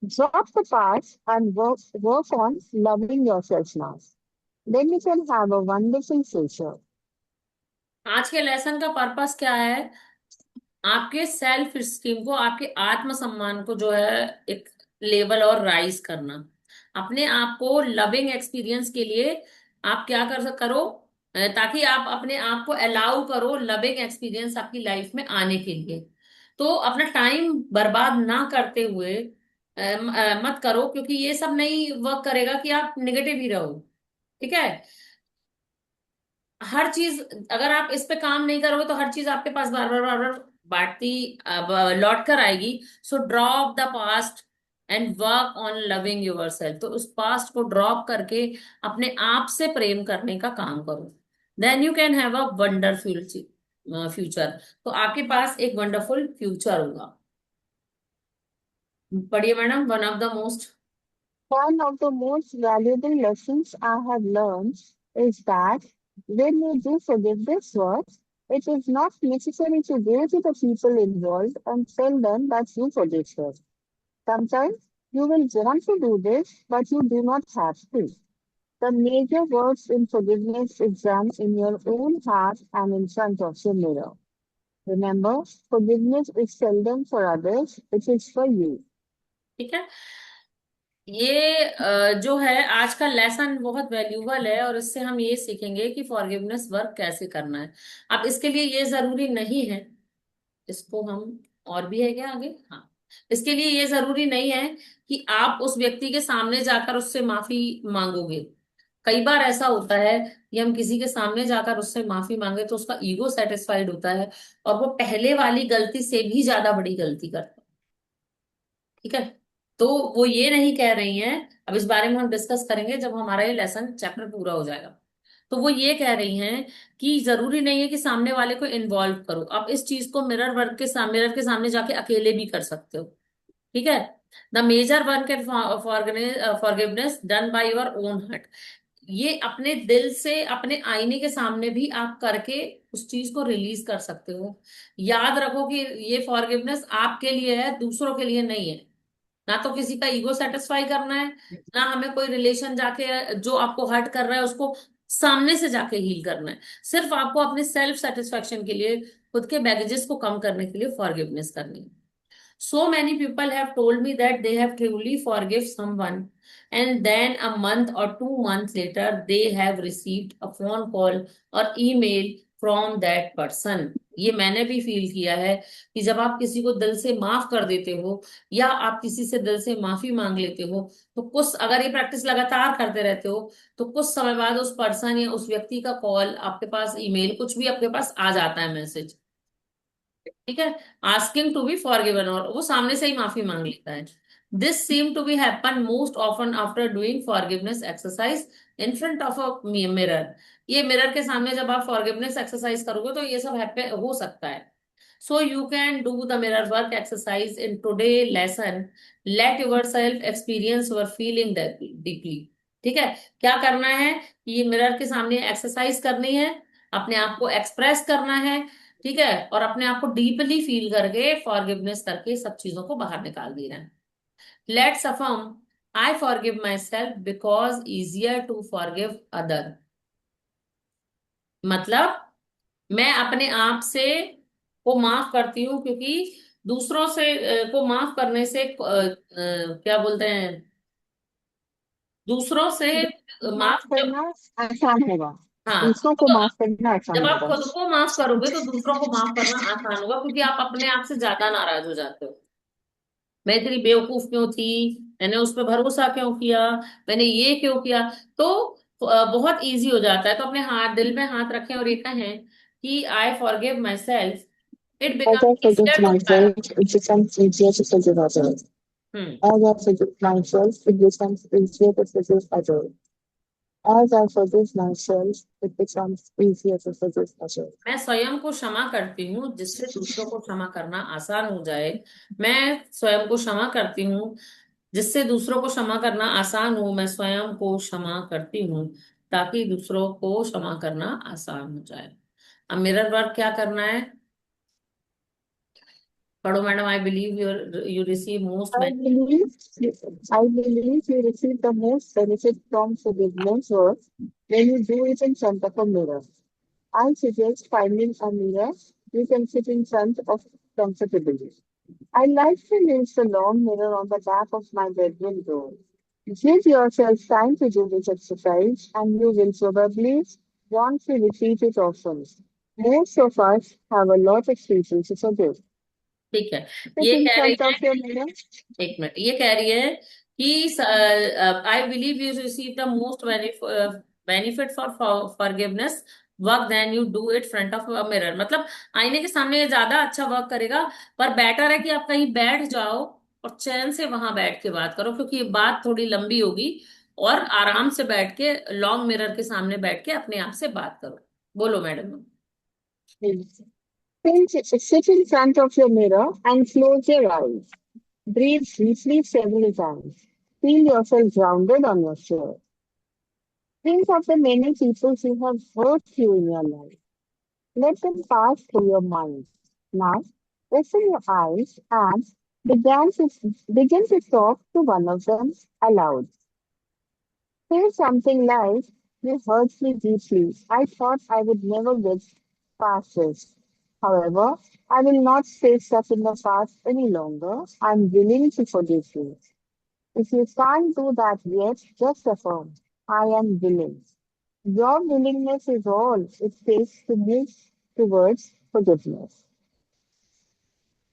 drop the past and work on loving yourself now. Then you can have a wonderful future. आज के lesson का purpose क्या है? आपके self esteem को, आपके आत्मसम्मान को जो है एक लेवल और राइज करना। अपने आप को लविंग एक्सपीरियंस के लिए आप क्या करो, ताकि आप अपने आप को अलाउ करो लविंग एक्सपीरियंस आपकी लाइफ में आने के लिए। तो अपना टाइम बर्बाद ना करते हुए मत करो, क्योंकि ये सब नहीं वर्क करेगा कि आप निगेटिव ही रहो, ठीक है। हर चीज, अगर आप इस पे काम नहीं करोगे तो हर चीज आपके पास बार बार बार बार बांटती लौट कर आएगी। So drop the past and work on loving your self. तो उस पास्ट को ड्रॉप करके अपने आप से प्रेम करने का काम करो। Then you can have a wonderful future. तो आपके पास एक वंडरफुल फ्यूचर होगा। पढ़िए madam, one of the most One of the most valuable lessons I have learned is that when you do forgive this work, it is not necessary to go to the people involved and tell them that you forgive them. Sometimes you will want to do this, but you do not have to. The major works in forgiveness is done in your own heart and in front of your mirror. Remember, forgiveness is seldom for others, it is for you. ठीक है। ये जो है आज का lesson बहुत valuable है, और इससे हम ये सीखेंगे कि फॉरगिवनेस वर्क कैसे करना है। अब इसके लिए ये जरूरी नहीं है, इसको हम, और भी है क्या आगे, हाँ, इसके लिए ये जरूरी नहीं है कि आप उस व्यक्ति के सामने जाकर उससे माफी मांगोगे। कई बार ऐसा होता है कि हम किसी के सामने जाकर उससे माफी मांगे तो उसका ईगो सेटिस्फाइड होता है, और वो पहले वाली गलती से भी ज्यादा बड़ी गलती करता है। ठीक है। तो वो ये नहीं कह रही हैं, अब इस बारे में हम डिस्कस करेंगे जब हमारा ये लेसन चैप्टर पूरा हो जाएगा। तो वो ये कह रही हैं कि जरूरी नहीं है कि सामने वाले को इन्वॉल्व करो। आप इस चीज को मिरर के सामने जाके अकेले भी कर सकते हो। ठीक है। The major one can forgiveness done by your own heart. ये अपने दिल से, अपने आईने के सामने भी आप करके उस चीज को रिलीज कर सकते हो। याद रखो कि ये फॉरगिवनेस आपके लिए है, दूसरों के लिए नहीं है। ना तो किसी का ईगो सेटिस्फाई करना है, ना हमें कोई रिलेशन जाके जो आपको हर्ट कर रहा है उसको सामने से जाके हील करना है। सिर्फ आपको अपने सेल्फ सेटिस्फेक्शन के लिए, खुद के बैगेजेस को कम करने के लिए फॉरगिवनेस करनी है। So many people have told me that they have truly forgive someone, and then a month or 2 months later, they have received a phone call or email from that person. ये मैंने भी feel किया है कि जब आप किसी को दिल से माफ कर देते हो, या आप किसी से दिल से माफी मांग लेते हो, तो कुछ, अगर ये प्रैक्टिस लगातार करते रहते हो, तो कुछ समय बाद उस पर्सन या उस व्यक्ति का कॉल, आपके पास ईमेल, कुछ भी आपके पास आ जाता है, मैसेज। ठीक है। आस्किंग टू बी फॉरगिवन, और वो सामने से ही माफी मांग लेता है। This seem to be happen most often after doing forgiveness exercise in front of a mirror. ये मिरर के सामने जब आप फॉरगिवनेस एक्सरसाइज करोगे तो ये सब हो सकता है। सो you can do the mirror work exercise in today lesson. Let your self experience your feeling deeply. ठीक है। क्या करना है, ये मिरर के सामने एक्सरसाइज करनी है, अपने आप को एक्सप्रेस करना है। ठीक है। और अपने आप को डीपली फील करके, फॉरगिवनेस करके सब चीजों को बाहर निकाल देना है। Let's affirm, I forgive myself because easier to forgive other. मतलब मैं अपने आप से को माफ करती हूँ, क्योंकि दूसरों से को माफ करने से क्या बोलते हैं, दूसरों से माफ माफ जब, करना आसान होगा, हाँ, दूसरों को माफ करना जब आसान आप होगा। खुद को माफ करोगे तो दूसरों को माफ करना आसान होगा, क्योंकि आप अपने आप से ज्यादा नाराज हो जाते हो। मैं इतनी बेवकूफ क्यों थी, मैंने उस पर भरोसा क्यों किया, मैंने ये क्यों किया। तो बहुत इजी हो जाता है। तो अपने हाथ, दिल में हाथ रखें और ये कहें कि I forgive myself, it As I becomes forgive easier to. myself, it becomes easier to forgive others. Hmm. As I forgive myself, it becomes easier to forgive others. As I forgive myself, it becomes easier to forgive others. मैं स्वयं को क्षमा करती हूँ जिससे दूसरों को क्षमा करना आसान हो जाए। मैं स्वयं को क्षमा करती हूँ जिससे दूसरों को क्षमा करना आसान हो। मैं स्वयं को क्षमा करती हूँ ताकि दूसरों को क्षमा करना आसान हो जाए। अब मिरर वर्क क्या करना है, पढ़ो madam. I believe you receive most. I believe, I believe you receive the most benefit from forgiveness work when you do it in front of a mirror. I suggest finding a mirror you can sit in front of comfortably. I like to use the long mirror on the back of my bedroom door. Give yourself time to do this exercise and you will probably want to repeat it often. Most of us have a lot of reason to forgive. ठीक है। Sit ये in कह रही front है, of your mirror. एक मिनट, ये कह रही है कि I believe you receive the most benefit for forgiveness work then you do it front of a mirror. मतलब आईने के सामने ये ज्यादा अच्छा वर्क करेगा, पर बेटर है कि आप कहीं बैठ जाओ और चैन से वहां बैठ के बात करो, क्योंकि ये बात थोड़ी लंबी होगी। और आराम से बैठ के, लॉन्ग मिरर के सामने बैठ के अपने आप से बात करो। बोलो madam. Sit in front of your mirror and close your eyes. Breathe deeply several times. feel yourself grounded on your chair. Think of the many people who have hurt you in your life. Let them pass through your mind. Now, open your eyes and begin to talk to one of them aloud. Say something like, "You hurt me deeply. I thought I would never get past this. However, I will not stay stuck in the past any longer. I'm willing to forgive you." If you can't do that yet, just affirm, "I am willing." Your willingness is all it takes to move towards forgiveness.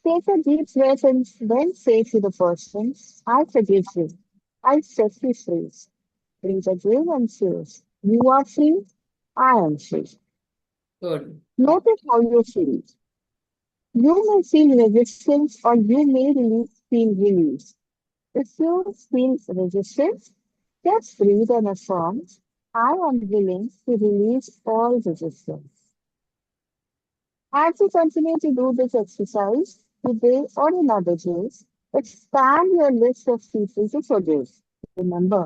Take a deep breath and then say to the person, "I forgive you. I set you free." Breathe again and say, "You are free. I am free." Good. Notice how you feel. You may feel resistance or you may feel release. If you feel resistance, just breathe and affirm, "I am willing to release all resistance." As you continue to do this exercise today or in other days, expand your list of people to forgive. Remember,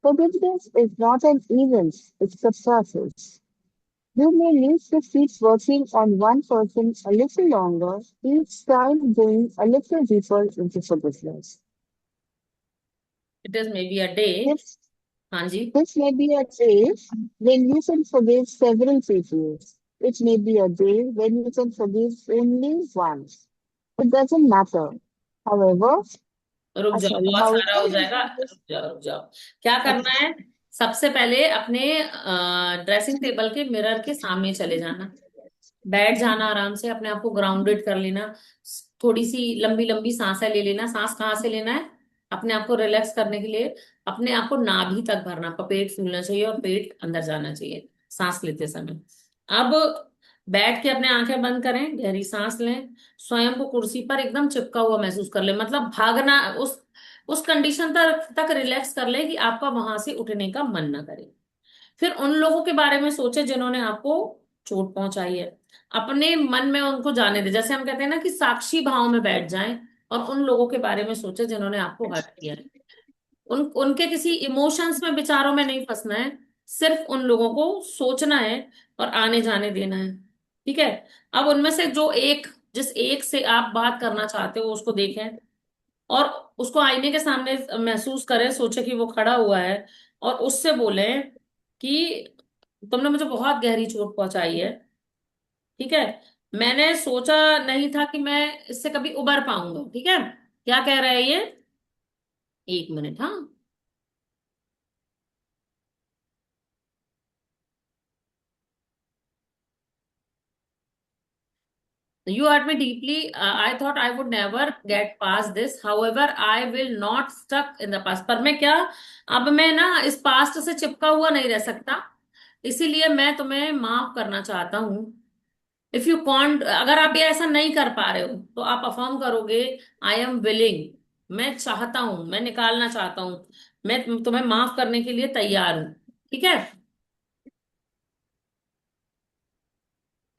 forgiveness is not an event, it's a process. You may need to keep working on one person a little longer, each time going a little deeper into forgiveness. It is maybe a day. This, हाँ जी. this may be a day when you can forgive several people. It may be a day when you can forgive only once. It doesn't matter. However, रुक जाओ, sorry, बहुत सारा हो however, जाएगा. रुक जाओ, रुक जाओ. क्या करना okay. है? सबसे पहले अपने ड्रेसिंग टेबल के मिरर के सामने चले जाना. बैठ जाना आराम से, अपने आप को ग्राउंडेड कर लेना. थोड़ी सी लंबी लंबी सांसें ले लेना. सांस कहाँ से लेना है? अपने आप को रिलैक्स करने के लिए अपने आप को नाभि तक भरना. पेट फूलना चाहिए और पेट अंदर जाना चाहिए सांस लेते समय. अब बैठ के अपने आंखें बंद करें, गहरी सांस लें. स्वयं को कुर्सी पर एकदम चिपका हुआ महसूस कर ले, मतलब भागना, उस कंडीशन तक रिलैक्स कर ले कि आपका वहां से उठने का मन ना करे. फिर उन लोगों के बारे में सोचे जिन्होंने आपको चोट पहुंचाई है. अपने मन में उनको जाने दे. जैसे हम कहते हैं ना कि साक्षी भाव में बैठ जाएं और उन लोगों के बारे में सोचे जिन्होंने आपको हर्ट किया है. उनके किसी इमोशंस में, विचारों में नहीं फंसना है. सिर्फ उन लोगों को सोचना है और आने जाने देना है. ठीक है. अब उनमें से जिस एक से आप बात करना चाहते हो उसको देखें और उसको आईने के सामने महसूस करें. सोचे कि वो खड़ा हुआ है और उससे बोलें कि तुमने मुझे बहुत गहरी चोट पहुंचाई है. ठीक है. मैंने सोचा नहीं था कि मैं इससे कभी उबर पाऊंगा. ठीक है. क्या कह रहा है ये? एक मिनट. हाँ. You hurt me deeply. I thought I would never get past this. However, I will not stuck in the past. पर मैं क्या, अब मैं ना इस पास्ट से चिपका हुआ नहीं रह सकता. इसीलिए मैं तुम्हें माफ करना चाहता हूँ. इफ यू कॉन्ट, अगर आप ये ऐसा नहीं कर पा रहे हो तो आप अफर्म करोगे, आई एम विलिंग, मैं चाहता हूं, मैं निकालना चाहता हूं, मैं तुम्हें माफ करने के लिए तैयार हूं. ठीक है.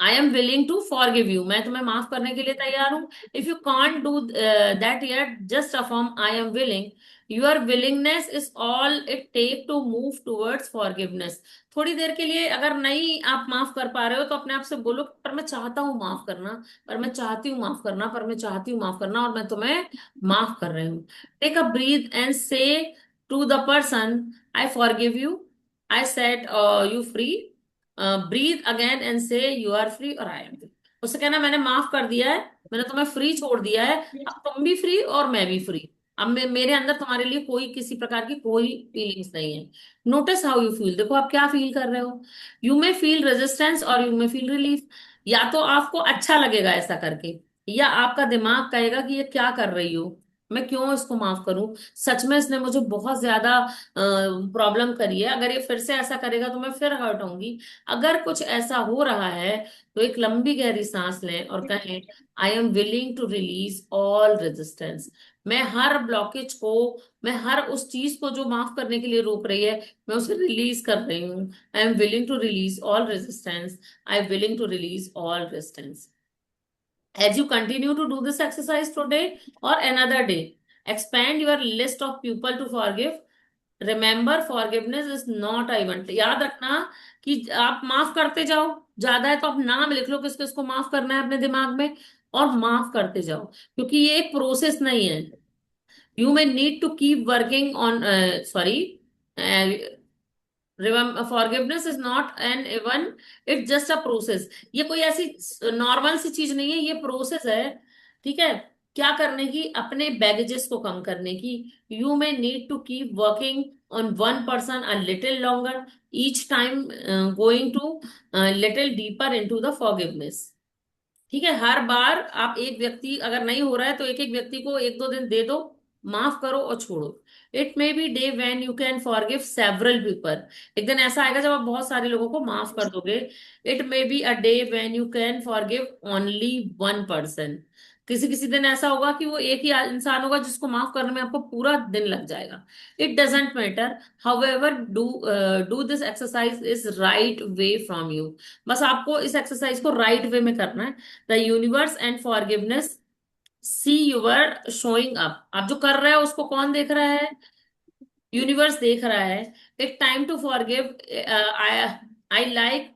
I am willing to forgive you, मैं तुम्हें माफ करने के लिए तैयार हूं. If you can't do that yet, just affirm, I am willing. Your willingness is all it take to move towards forgiveness. थोड़ी देर के लिए अगर नहीं आप माफ कर पा रहे हो तो अपने आप से बोलो, पर मैं चाहता हूँ माफ करना, पर मैं चाहती हूँ माफ करना, पर मैं चाहती हूँ माफ करना, और मैं तुम्हें माफ कर रही हूँ. Take a breath and say to the person, I forgive you, I set you free. Breathe again and say you are free और आई एम फ्री. उससे कहना, मैंने माफ कर दिया है, मैंने तुम्हें फ्री छोड़ दिया है, अब तुम भी फ्री और मैं भी फ्री. अब मेरे अंदर तुम्हारे लिए कोई किसी प्रकार की कोई फीलिंग्स नहीं है. Notice how you feel. देखो आप क्या फील कर रहे हो. यू मे फील रेजिस्टेंस और यू मे फील रिलीफ. या तो आपको अच्छा लगेगा ऐसा करके, या आपका दिमाग कहेगा कि ये क्या कर रही हो, मैं क्यों इसको माफ करूं, सच में इसने मुझे बहुत ज्यादा प्रॉब्लम करी है, अगर ये फिर से ऐसा करेगा तो मैं फिर हर्ट होंगी. अगर कुछ ऐसा हो रहा है तो एक लंबी गहरी सांस लें और कहें, I am willing to release all resistance. मैं हर ब्लॉकेज को, मैं हर उस चीज को जो माफ करने के लिए रोक रही है, मैं उसे रिलीज कर रही हूँ. I am willing to release all resistance. I am willing to release all resistance. As you continue to do this exercise today or another day, expand your list of people to forgive, remember forgiveness is not a event. याद रखना कि आप माफ करते जाओ, ज्यादा है तो आप नाम लिख लो किस किस को माफ करना है अपने दिमाग में, और माफ करते जाओ, क्योंकि ये एक प्रोसेस नहीं है। You may need to keep working on, sorry, forgiveness is not an even, it's just a process. ये कोई ऐसी नॉर्मल सी चीज नहीं है, ये प्रोसेस है। ठीक है, क्या करने की, अपने बैगेजेस को कम करने की। You may need to keep working on one person a little longer each time, going to little deeper into the forgiveness. ठीक है, हर बार आप एक व्यक्ति अगर नहीं हो रहा है तो एक एक व्यक्ति को एक दो दिन दे दो, माफ करो और छोड़ो। It may be day when you can forgive several people. एक दिन ऐसा आएगा जब आप बहुत सारे लोगों को माफ कर दोगे। It may be a day when you can forgive only one person. किसी किसी दिन ऐसा होगा कि वो एक ही इंसान होगा जिसको माफ करने में आपको पूरा दिन लग जाएगा। It doesn't matter, however do this exercise is right way from you. बस आपको इस एक्सरसाइज को राइट वे में करना है। The universe and forgiveness see you're showing up. आप जो कर रहे हो उसको कौन देख रहा है? यूनिवर्स देख रहा है। एक time to forgive, I I like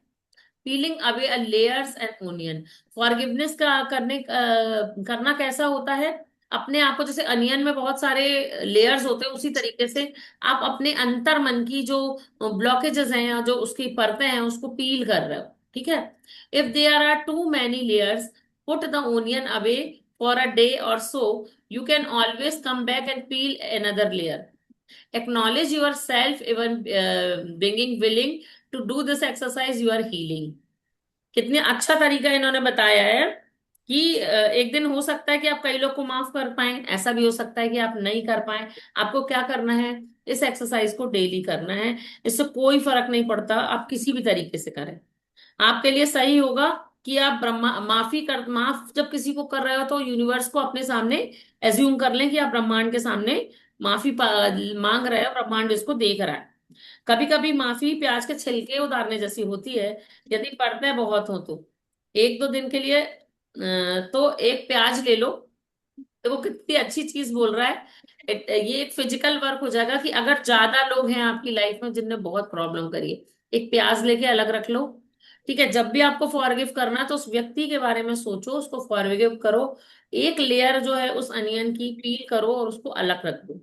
peeling away a layers and onion. Forgiveness का करना कैसा होता है? अपने आप को, जैसे अनियन में बहुत सारे लेयर्स होते हैं, उसी तरीके से आप अपने अंतर मन की जो ब्लॉकेजेस हैं या जो उसकी परतें हैं उसको पील कर रहे हो। ठीक है, if there are too many layers, put the onion away for a day और so, you can always come back and peel another layer. Acknowledge yourself even being willing to do this exercise, you are healing. कितने अच्छा तरीका इन्होंने बताया है कि एक दिन हो सकता है कि आप कई लोग को माफ कर पाए, ऐसा भी हो सकता है कि आप नहीं कर पाए। आपको क्या करना है? इस एक्सरसाइज को डेली करना है। इससे कोई फर्क नहीं पड़ता, आप किसी भी तरीके से करें, आपके लिए सही होगा। कि आप ब्रह्मा माफी कर माफ जब किसी को कर रहे हो तो यूनिवर्स को अपने सामने एज्यूम कर लें कि आप ब्रह्मांड के सामने माफी मांग रहे हो, ब्रह्मांड इसको देख रहा है। कभी कभी माफी प्याज के छिलके उतारने जैसी होती है, यदि परतें बहुत हो तो। एक दो दिन के लिए तो एक प्याज ले लो। तो वो कितनी अच्छी चीज बोल रहा है। ये एक फिजिकल वर्क हो जाएगा कि अगर ज्यादा लोग हैं आपकी लाइफ में जिनने बहुत प्रॉब्लम करी है, एक प्याज लेके अलग रख लो। ठीक है, जब भी आपको फॉरगिव करना है तो उस व्यक्ति के बारे में सोचो, उसको फॉरगिव करो। एक लेयर जो है उस अनियन की पील करो और उसको अलग रख दो।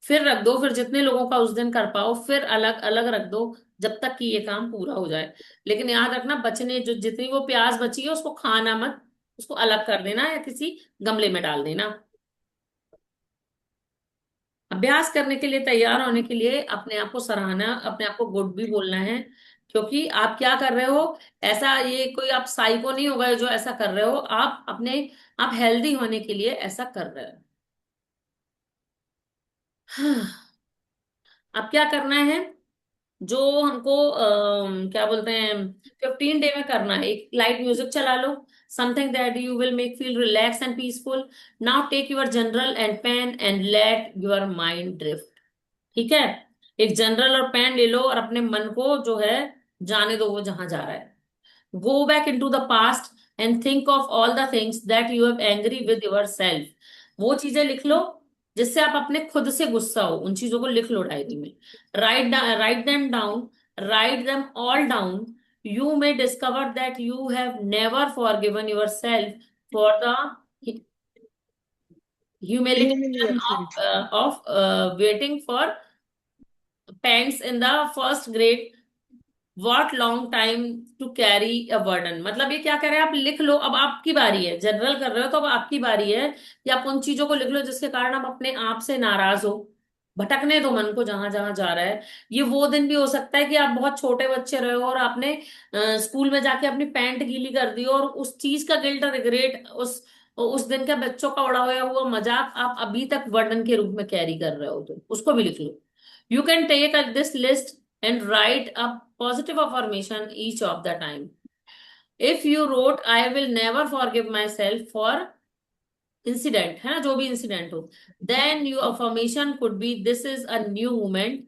फिर रख दो, फिर जितने लोगों का उस दिन कर पाओ फिर अलग अलग रख दो, जब तक कि ये काम पूरा हो जाए। लेकिन याद रखना, बचने जो जितनी वो प्याज बची है उसको खाना मत, उसको अलग कर देना या किसी गमले में डाल देना। अभ्यास करने के लिए, तैयार होने के लिए अपने आप को सराहना, अपने आप को गुड भी बोलना है। क्योंकि आप क्या कर रहे हो, ऐसा ये कोई आप साइको नहीं होगा जो ऐसा कर रहे हो, आप अपने आप हेल्दी होने के लिए ऐसा कर रहे हो। हाँ, अब क्या करना है? जो हमको क्या बोलते हैं, 15 डे में करना है। एक लाइट म्यूजिक चला लो, something that you will make feel relax and peaceful. Now take your journal and pen and let your mind drift. ठीक है, एक जनरल और पेन ले लो और अपने मन को जो है जाने दो वो जहां जा रहा है। Go back into the past and think of all the things that you have angry with yourself. वो चीजें लिख लो जिससे आप अपने खुद से गुस्सा हो, उन चीजों को लिख लो डायरी में। Write them down, write them all down. You may discover that you have never forgiven your self for the humiliation Humiliation. of waiting for pants in the first grade. What long time to carry a burden। मतलब ये क्या कह रहे हैं, आप लिख लो, अब आपकी बारी है। जनरल कर रहे हो तो अब आपकी बारी है कि आप उन चीजों को लिख लो जिसके कारण आप अपने आप से नाराज हो। भटकने दो मन को जहां जहां जा रहा है। ये वो दिन भी हो सकता है कि आप बहुत छोटे बच्चे रहे हो और आपने स्कूल में जाके अपनी पैंट गीली कर दी और उस चीज का गिल्ट, रिग्रेट, उस दिन का बच्चों का उड़ाया हुआ मजाक आप अभी तक वर्डन के रूप में कैरी कर रहे हो, तो उसको भी लिख लो। You can take this list and write a positive affirmation each of the time. If you wrote I will never forgive myself for incident, है ना, जो भी इंसिडेंट हो, then your affirmation could be this is a new moment,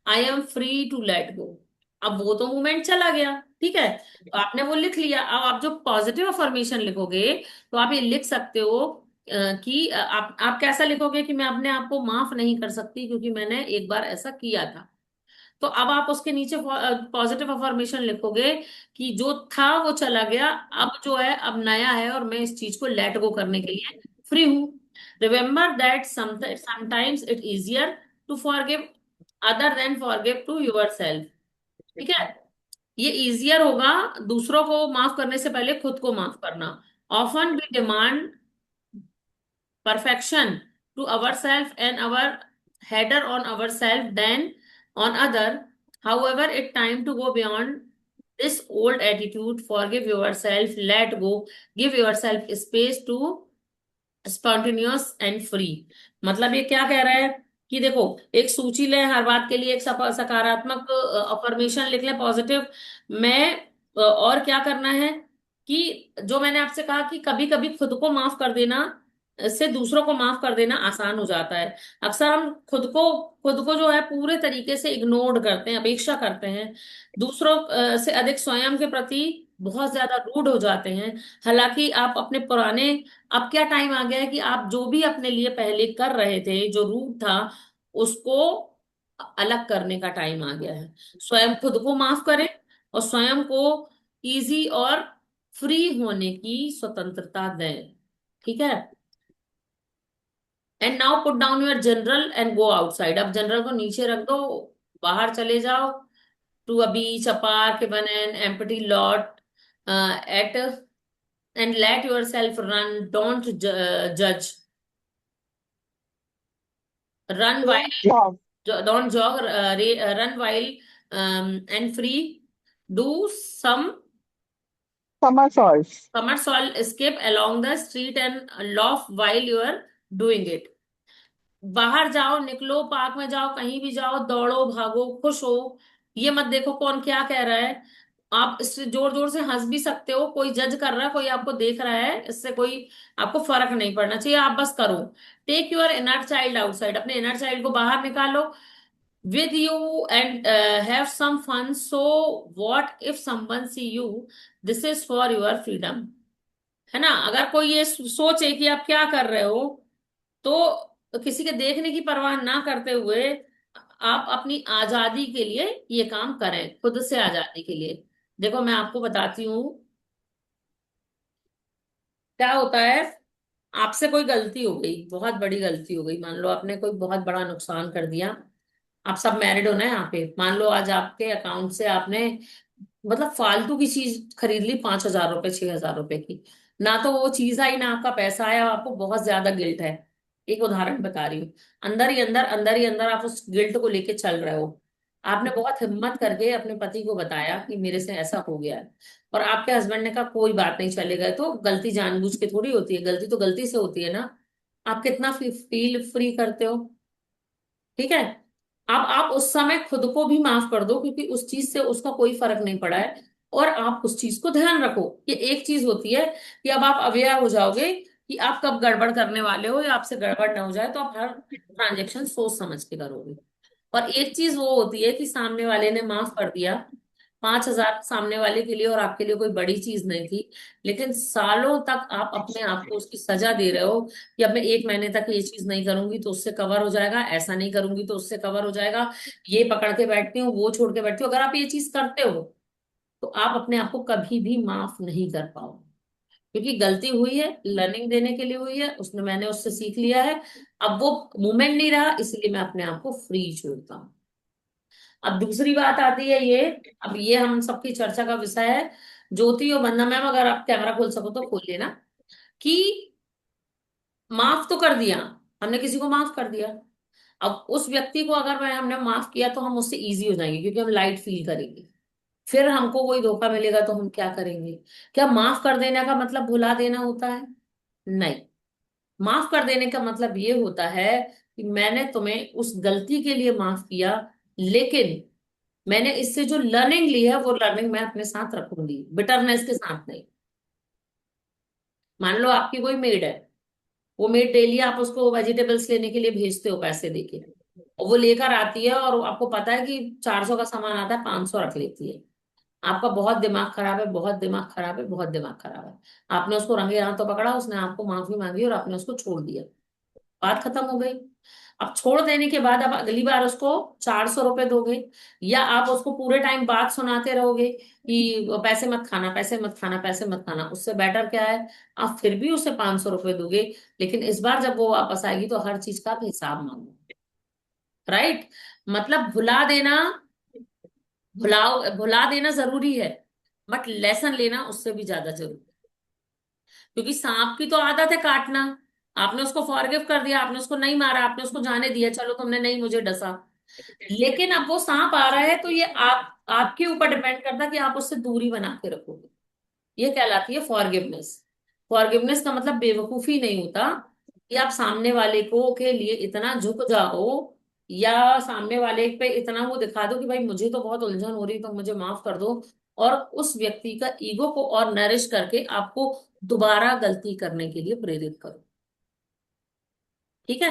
I am free to let go। अब वो तो moment चला गया, ठीक है, तो आपने वो लिख लिया। अब आप जो पॉजिटिव अफर्मेशन लिखोगे तो आप ये लिख सकते हो कि आप कैसा लिखोगे कि मैं अपने आप को माफ नहीं कर सकती क्योंकि मैंने एक बार ऐसा किया था। तो अब आप उसके नीचे पॉजिटिव अफर्मेशन लिखोगे कि जो था वो चला गया, अब जो है अब नया है और मैं इस चीज को लेट गो करने के लिए फ्री हूं। Remember that sometimes it easier to forgive other then forgive to yourself. ठीक है, ये इजियर होगा दूसरों को माफ करने से पहले खुद को माफ करना। Often we demand perfection to ourselves and our header on ourselves than on other. However, it time to go beyond this old attitude. Forgive yourself, let go, give yourself space to spontaneous and free। मतलब ये क्या कह रहा है कि देखो, एक सूची लें हर बात के लिए, एक सकारात्मक अफर्मेशन लिख लें पॉजिटिव में। और क्या करना है कि जो मैंने आपसे कहा कि कभी कभी खुद को माफ कर देना से दूसरों को माफ कर देना आसान हो जाता है। अक्सर हम खुद को जो है पूरे तरीके से इग्नोर करते हैं, अपेक्षा करते हैं, दूसरों से अधिक स्वयं के प्रति बहुत ज्यादा रूड हो जाते हैं। हालांकि आप अपने पुराने, अब क्या टाइम आ गया है कि आप जो भी अपने लिए पहले कर रहे थे जो रूट था उसको अलग करने का टाइम आ गया है। स्वयं खुद को माफ करें और स्वयं को इजी और फ्री होने की स्वतंत्रता दें। ठीक है, and now put down your journal and go outside. अब जनरल को नीचे रख दो, बाहर चले जाओ। To a beach, a park, even an empty lot, at and let yourself run, don't judge, run Don't while, jog. don't jog, run while and free, do some Somersaults. somersault, skip along the street and laugh while you are doing it। बाहर जाओ, निकलो, park में जाओ, कहीं भी जाओ, दौड़ो, भागो, खुश हो। ये मत देखो कौन क्या कह रहा है। आप इससे जोर जोर से हंस भी सकते हो, कोई जज कर रहा है, कोई आपको देख रहा है, इससे कोई आपको फर्क नहीं पड़ना चाहिए, आप बस करो। Take your inner child outside, अपने इनर चाइल्ड को बाहर निकालो with you and have some fun। So what if someone see you, this is for your freedom। है ना, अगर कोई ये सोचे कि आप क्या कर रहे हो, तो किसी के देखने की परवाह ना करते हुए आप अपनी आजादी के लिए ये काम करें, खुद से आजादी के लिए। देखो मैं आपको बताती हूँ क्या होता है। आपसे कोई गलती हो गई, बहुत बड़ी गलती हो गई, मान लो आपने कोई बहुत बड़ा नुकसान कर दिया। आप सब मैरिड हो ना यहाँ पे, मान लो आज आपके अकाउंट से आपने मतलब फालतू की चीज खरीद ली, 5,000 रुपए, 6,000 रुपए की। ना तो वो चीज आई ना आपका पैसा आया, आपको बहुत ज्यादा गिल्ट है। एक उदाहरण बता रही हूँ। अंदर ही अंदर आप उस गिल्ट को लेके चल रहे हो। आपने बहुत हिम्मत करके अपने पति को बताया कि मेरे से ऐसा हो गया है, और आपके हस्बैंड ने कहा कोई बात नहीं, चलेगा। तो गलती जानबूझ के थोड़ी होती है, गलती तो गलती से होती है ना। आप कितना फील फ्री करते हो। ठीक है, अब आप उस समय खुद को भी माफ कर दो क्योंकि उस चीज से उसका कोई फर्क नहीं पड़ा है। और आप उस चीज को ध्यान रखो कि एक चीज होती है कि अब आप अवेयर हो जाओगे कि आप कब गड़बड़ करने वाले हो, या आपसे गड़बड़ ना हो जाए, तो आप हर ट्रांजेक्शन सोच समझ के करोगे। और एक चीज वो होती है कि सामने वाले ने माफ कर दिया, 5,000 सामने वाले के लिए और आपके लिए कोई बड़ी चीज नहीं थी, लेकिन सालों तक आप अपने आप को उसकी सजा दे रहे हो कि अब मैं 1 महीने तक ये चीज नहीं करूंगी तो उससे कवर हो जाएगा, ऐसा नहीं करूंगी तो उससे कवर हो जाएगा, ये पकड़ के बैठती हूँ, वो छोड़ के बैठती हूँ। अगर आप ये चीज करते हो तो आप अपने आप को कभी भी माफ नहीं कर पाओगे, क्योंकि गलती हुई है, लर्निंग देने के लिए हुई है, उसने मैंने उससे सीख लिया है। अब वो मोमेंट नहीं रहा, इसलिए मैं अपने आप को फ्री छोड़ता हूँ। अब दूसरी बात आती है ये, अब ये हम सबकी चर्चा का विषय है। ज्योति और वंदना मैम, अगर आप कैमरा खोल सको तो खोल लेना। कि माफ तो कर दिया, हमने किसी को माफ कर दिया। अब उस व्यक्ति को अगर मैं हमने माफ किया तो हम उससे इजी हो जाएंगे क्योंकि हम लाइट फील करेंगे। फिर हमको कोई धोखा मिलेगा तो हम क्या करेंगे? क्या माफ कर देने का मतलब भुला देना होता है? नहीं। माफ कर देने का मतलब ये होता है कि मैंने तुम्हें उस गलती के लिए माफ किया, लेकिन मैंने इससे जो लर्निंग ली है वो लर्निंग मैं अपने साथ रखूंगी, बिटरनेस के साथ नहीं। मान लो आपकी कोई मेड है, वो मेड डेली आप उसको वेजिटेबल्स लेने के लिए भेजते हो पैसे देके, और वो लेकर आती है और आपको पता है कि 400 का सामान आता है, 500 रख लेती है। आपका बहुत दिमाग खराब है, बहुत दिमाग खराब है, बहुत दिमाग खराब है। आपने उसको रंगे हाथों पकड़ा, उसने आपको माफी मांगी और आपने उसको छोड़ दिया, बात खत्म हो गई। अब छोड़ देने के बाद अब अगली बार उसको 400 रुपए दोगे, या आप उसको पूरे टाइम बात सुनाते रहोगे कि पैसे मत खाना, पैसे मत खाना, पैसे मत खाना? उससे बेटर क्या है, आप फिर भी उसे 500 रुपए दोगे, लेकिन इस बार जब वो वापस आएगी तो हर चीज का आप हिसाब मांगो। राइट? मतलब भुला देना, भुला देना जरूरी है, बट लेसन लेना उससे भी ज्यादा जरूरी है। क्योंकि सांप की तो आदत है काटना। आपने उसको फॉरगिव कर दिया, आपने उसको नहीं मारा, आपने उसको जाने दिया, चलो तुमने नहीं मुझे डसा, लेकिन अब वो सांप आ रहा है तो ये आप आपके ऊपर डिपेंड करता है कि आप उससे दूरी बना के रखोगे। ये कहलाती है फॉरगिवनेस। फॉरगिवनेस का मतलब बेवकूफी नहीं होता कि आप सामने वाले को के लिए इतना झुक जाओ, या सामने वाले पे इतना वो दिखा दो कि भाई मुझे तो बहुत उलझन हो रही तो मुझे माफ कर दो, और उस व्यक्ति का ईगो को और नरिश करके आपको दोबारा गलती करने के लिए प्रेरित करो। ठीक है?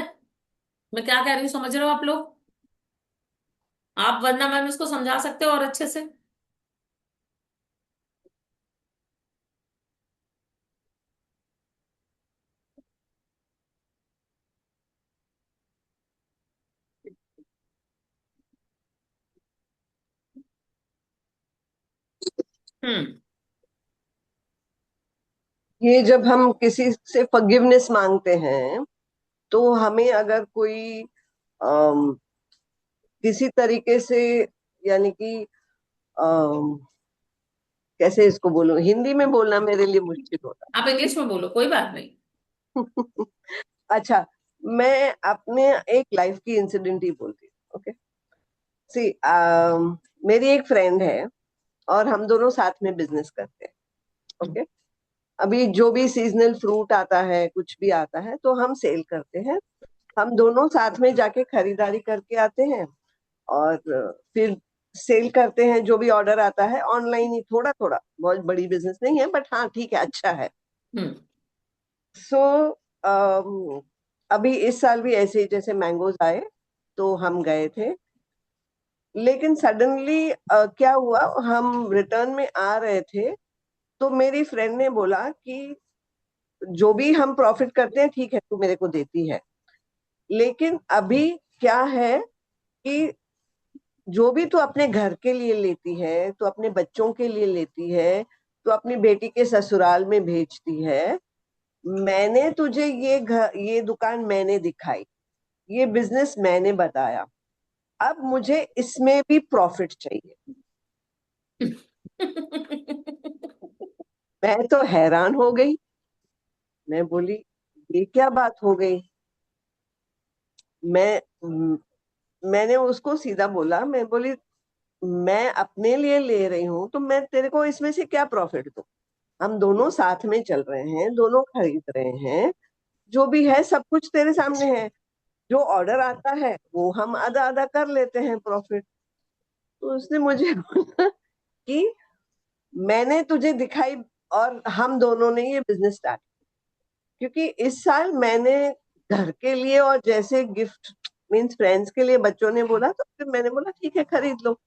मैं क्या कह रही हूँ समझ रहे हो आप लोग? आप, वरना मैम इसको समझा सकते हो और अच्छे से। हम्म। ये जब हम किसी से फॉरगिवनेस मांगते हैं, तो हमें अगर कोई अम, किसी तरीके से, यानी कि कैसे इसको बोलूं, हिंदी में बोलना मेरे लिए मुश्किल होता आप इंग्लिश में बोलो, कोई बात नहीं। है। अच्छा, मैं अपने एक लाइफ की इंसिडेंट ही बोलती हूँ। ओके, सी, मेरी एक फ्रेंड है और हम दोनों साथ में बिजनेस करते हैं। हम्म। ओके, अभी जो भी सीजनल फ्रूट आता है, कुछ भी आता है, तो हम सेल करते हैं। हम दोनों साथ में जाके खरीदारी करके आते हैं, और फिर सेल करते हैं। जो भी ऑर्डर आता है ऑनलाइन ही, थोड़ा थोड़ा, बहुत बड़ी बिजनेस नहीं है, बट हाँ ठीक है, अच्छा है। हम्म। सो अभी इस साल भी ऐसे ही, जैसे मैंगोज आए तो हम गए थे। लेकिन सडनली क्या हुआ, हम रिटर्न में आ रहे थे, तो मेरी फ्रेंड ने बोला कि जो भी हम प्रॉफिट करते हैं ठीक है, तू मेरे को देती है, लेकिन अभी क्या है कि जो भी तू अपने घर के लिए लेती है, तो अपने बच्चों के लिए लेती है, तो अपनी बेटी के ससुराल में भेजती है, मैंने तुझे ये घर, ये दुकान मैंने दिखाई, ये बिजनेस मैंने बताया, अब मुझे इसमें भी प्रॉफिट चाहिए। मैं तो हैरान हो गई। मैं बोली, ये क्या बात हो गई? मैं मैंने उसको सीधा बोला, मैं बोली, मैं अपने लिए ले रही हूँ तो मैं तेरे को इसमें से क्या प्रॉफिट दूं? हम दोनों साथ में चल रहे हैं, दोनों खरीद रहे हैं, जो भी है सब कुछ तेरे सामने है। जो ऑर्डर आता है वो हम आधा आधा कर लेते हैं प्रॉफिट। तो उसने मुझे बोला कि मैंने तुझे दिखाई, और हम दोनों ने ये बिजनेस स्टार्ट, क्योंकि इस साल मैंने घर के लिए, और जैसे गिफ्ट मीन्स फ्रेंड्स के लिए बच्चों ने बोला, तो फिर मैंने बोला ठीक है खरीद लो।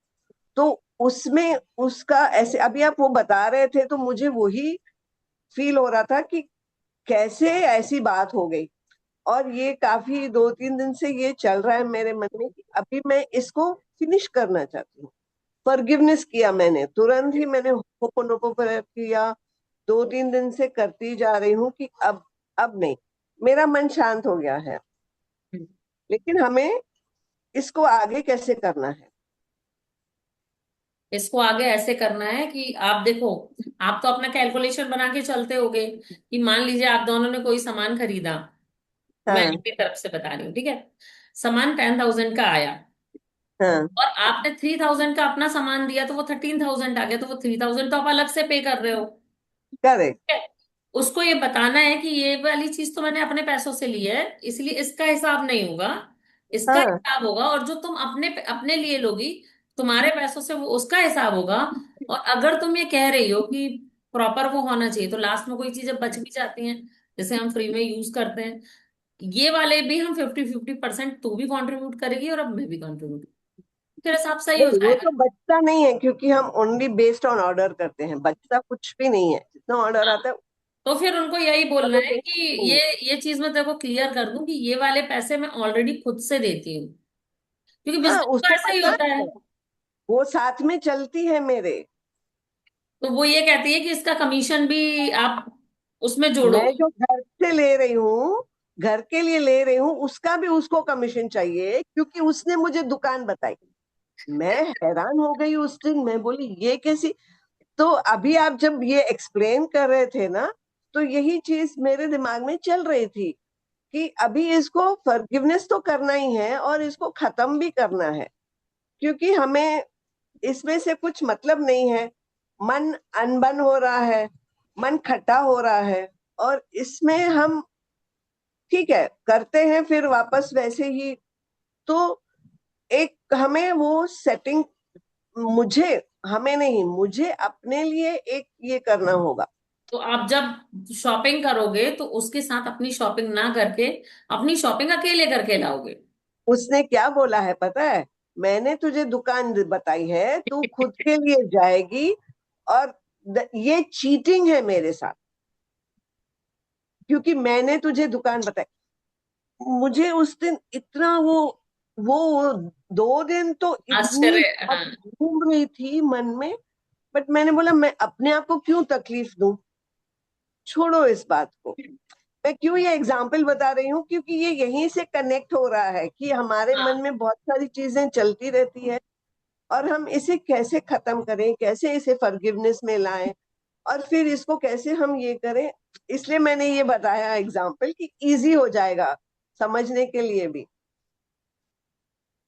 तो उसमें उसका ऐसे, अभी आप वो बता रहे थे तो मुझे वही फील हो रहा था कि कैसे ऐसी बात हो गई। और ये काफी 2-3 दिन से ये चल रहा है मेरे मन में कि अभी मैं इसको फिनिश करना चाहती हूँ। फॉरगिवनेस किया मैंने, तुरंत ही मैंने होपोनोपोपर किया। 2-3 दिन से करती जा रही हूँ कि अब नहीं, मेरा मन शांत हो गया है। लेकिन हमें इसको आगे कैसे करना है? इसको आगे ऐसे करना है कि आप देखो, आप तो अपना कैलकुलेशन बना के चलते होगे कि मान लीजिए आप दोनों ने कोई सामान खरीदा, मैं हाँ, अपनी तरफ से बता रही हूँ, ठीक है? सामान 10,000 का आया, हाँ, और आपने 3,000 का अपना सामान दिया तो वो 13,000 आ गया, तो वो 3,000 तो आप अलग से पे कर रहे हो। करेक्ट। ठीक है? उसको ये बताना है कि ये वाली चीज तो मैंने अपने पैसों से ली है, इसलिए इसका हिसाब नहीं होगा, इसका हाँ, हिसाब होगा, और जो तुम अपने अपने लिए लोगी तुम्हारे पैसों से, वो उसका हिसाब होगा। और अगर तुम ये कह रही हो कि प्रॉपर वो होना चाहिए, तो लास्ट में कोई चीजें बच भी जाती हैं, जैसे हम फ्री में यूज करते हैं, ये वाले भी हम 50-50% तू भी कंट्रीब्यूट करेगी और अब मैं भी कंट्रीब्यूट। फिर हिसाब सही हो नहीं, वो जाएगा। तो बचता नहीं है, क्योंकि हम ओनली बेस्ड ऑन ऑर्डर करते हैं, बचता कुछ भी नहीं है, जितना ऑर्डर हाँ, आता है तो फिर उनको यही बोलना चलो है भाई। कि ये चीज मैं तेरे को क्लियर कर दूं कि ये वाले पैसे मैं ऑलरेडी खुद से देती हूँ, क्योंकि हाँ, बिजनेस तो उसको ऐसा ही पता होता है। है, वो साथ में चलती है मेरे। तो वो ये कहती है कि इसका कमीशन भी आप उसमें जोड़ो। मैं जो घर से ले रही हूँ, घर के लिए ले रही हूँ, उसका भी उसको कमीशन चाहिए, क्योंकि उसने मुझे दुकान बताई। मैं हैरान हो गई उस दिन, मैं बोली ये कैसी। तो अभी आप जब ये एक्सप्लेन कर रहे थे ना, तो यही चीज मेरे दिमाग में चल रही थी कि अभी इसको फॉरगिवनेस तो करना ही है और इसको खत्म भी करना है, क्योंकि हमें इसमें से कुछ मतलब नहीं है। मन अनबन हो रहा है, मन खट्टा हो रहा है, और इसमें हम ठीक है करते हैं फिर वापस वैसे ही। तो एक हमें वो सेटिंग, मुझे, हमें नहीं, मुझे अपने लिए एक ये करना होगा। तो आप जब शॉपिंग करोगे तो उसके साथ अपनी शॉपिंग ना करके अपनी शॉपिंग अकेले करके लाओगे। उसने क्या बोला है पता है? मैंने तुझे दुकान बताई है, तू खुद के लिए जाएगी, और ये चीटिंग है मेरे साथ, क्योंकि मैंने तुझे दुकान बताई। मुझे उस दिन इतना वो 2 दिन तो इतनी आश्चर्य, बात हाँ। घूम रही थी मन में। बट मैंने बोला मैं अपने आप को क्यों तकलीफ दूं, छोड़ो इस बात को। मैं क्यों ये एग्जाम्पल बता रही हूँ, क्योंकि ये यहीं से कनेक्ट हो रहा है कि हमारे मन हाँ, में बहुत सारी चीजें चलती रहती है, और हम इसे कैसे खत्म करें, कैसे इसे फॉरगिवनेस में लाएं, और फिर इसको कैसे हम ये करें। इसलिए मैंने ये बताया एग्जाम्पल कि इजी हो जाएगा समझने के लिए भी।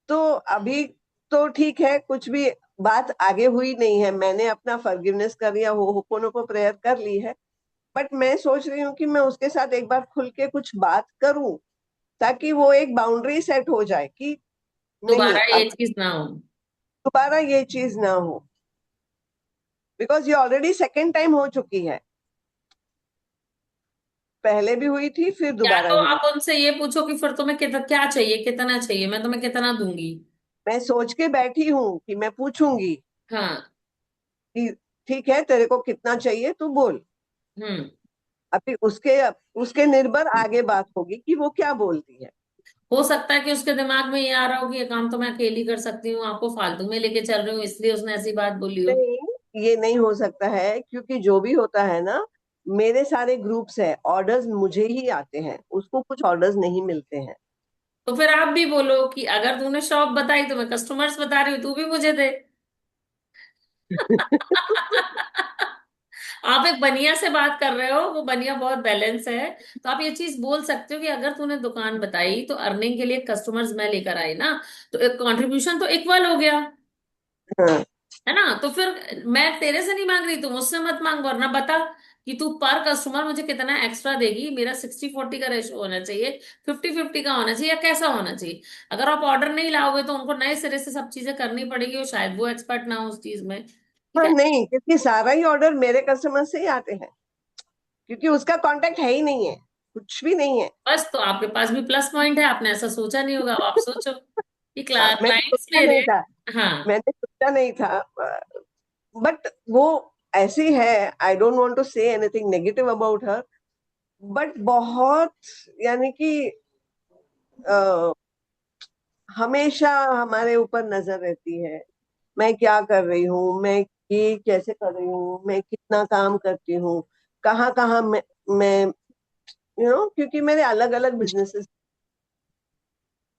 तो अभी तो ठीक है, कुछ भी बात आगे हुई नहीं है, मैंने अपना फॉरगिवनेस कर लिया, वो होपोनोपो प्रेयर कर ली है। बट मैं सोच रही हूँ कि मैं उसके साथ एक बार खुल के कुछ बात करूं, ताकि वो एक बाउंड्री सेट हो जाए कि नहीं, दोबारा अब ये चीज ना हो। दोबारा ये चीज ना हो, बिकॉज ये ऑलरेडी सेकेंड टाइम हो चुकी है। पहले भी हुई थी, फिर या दोबारा तो हुई। आप उनसे ये पूछो कि फिर तुम्हें कितना क्या चाहिए, कितना चाहिए, मैं तुम्हें कितना दूंगी। मैं सोच के बैठी हूँ कि मैं पूछूंगी हाँ। कि ठीक है, तेरे को कितना चाहिए तू बोल। हम्म। अभी उसके उसके निर्भर आगे बात होगी कि वो क्या बोलती है। हो सकता है कि उसके दिमाग में ये आ रहा हो कि ये काम तो मैं अकेली कर सकती हूँ, आपको फालतू में लेके चल रही हूँ, इसलिए उसने ऐसी बात बोली हो। नहीं, ये नहीं हो सकता है, क्योंकि जो भी होता है ना, मेरे सारे ग्रुप्स है, ऑर्डर्स मुझे ही आते हैं, उसको कुछ ऑर्डर्स नहीं मिलते हैं। तो फिर आप भी बोलो कि अगर तूने शॉप बताई तो मैं कस्टमर्स बता रही हूँ, तू भी मुझे दे। आप एक बनिया से बात कर रहे हो, वो बनिया बहुत बैलेंस है। तो आप ये चीज बोल सकते हो कि अगर तूने दुकान बताई तो अर्निंग के लिए कस्टमर्स मैं लेकर आई ना, तो एक कंट्रीब्यूशन तो इक्वल हो गया, हाँ, है ना। तो फिर मैं तेरे से नहीं मांग रही, तू मुझसे मत मांग, वरना बता कि तू पर कस्टमर मुझे कितना एक्स्ट्रा देगी, मेरा 60-40 का रेशो होना चाहिए, 50-50 का होना चाहिए, या कैसा होना चाहिए। अगर आप ऑर्डर नहीं लाओगे तो उनको नए सिरे से सब चीजें करनी पड़ेगी, और शायद वो एक्सपर्ट ना हो उस चीज में, ठीक हाँ, है। नहीं, क्योंकि सारा ही ऑर्डर मेरे कस्टमर से ही आते हैं, क्योंकि उसका कांटेक्ट है ही नहीं है, कुछ भी नहीं है। बस तो आपके पास भी प्लस पॉइंट है, आपने ऐसा सोचा नहीं होगा, अब आप सोचो कि हाँ, मैंने क्लाइंट्स सोचा मेरे। नहीं था, हाँ। मैंने सोचा नहीं था। बट वो ऐसी है, I don't want to say anything negative about her, but बहुत, यानी कि अ, हमेशा हमारे ऊपर नजर रहती है। मैं क्या कर रही हूँ, मैं ये कैसे कर रही हूँ, मैं कितना काम करती हूँ, कहाँ कहाँ मैं क्योंकि मेरे अलग अलग बिजनेसेस,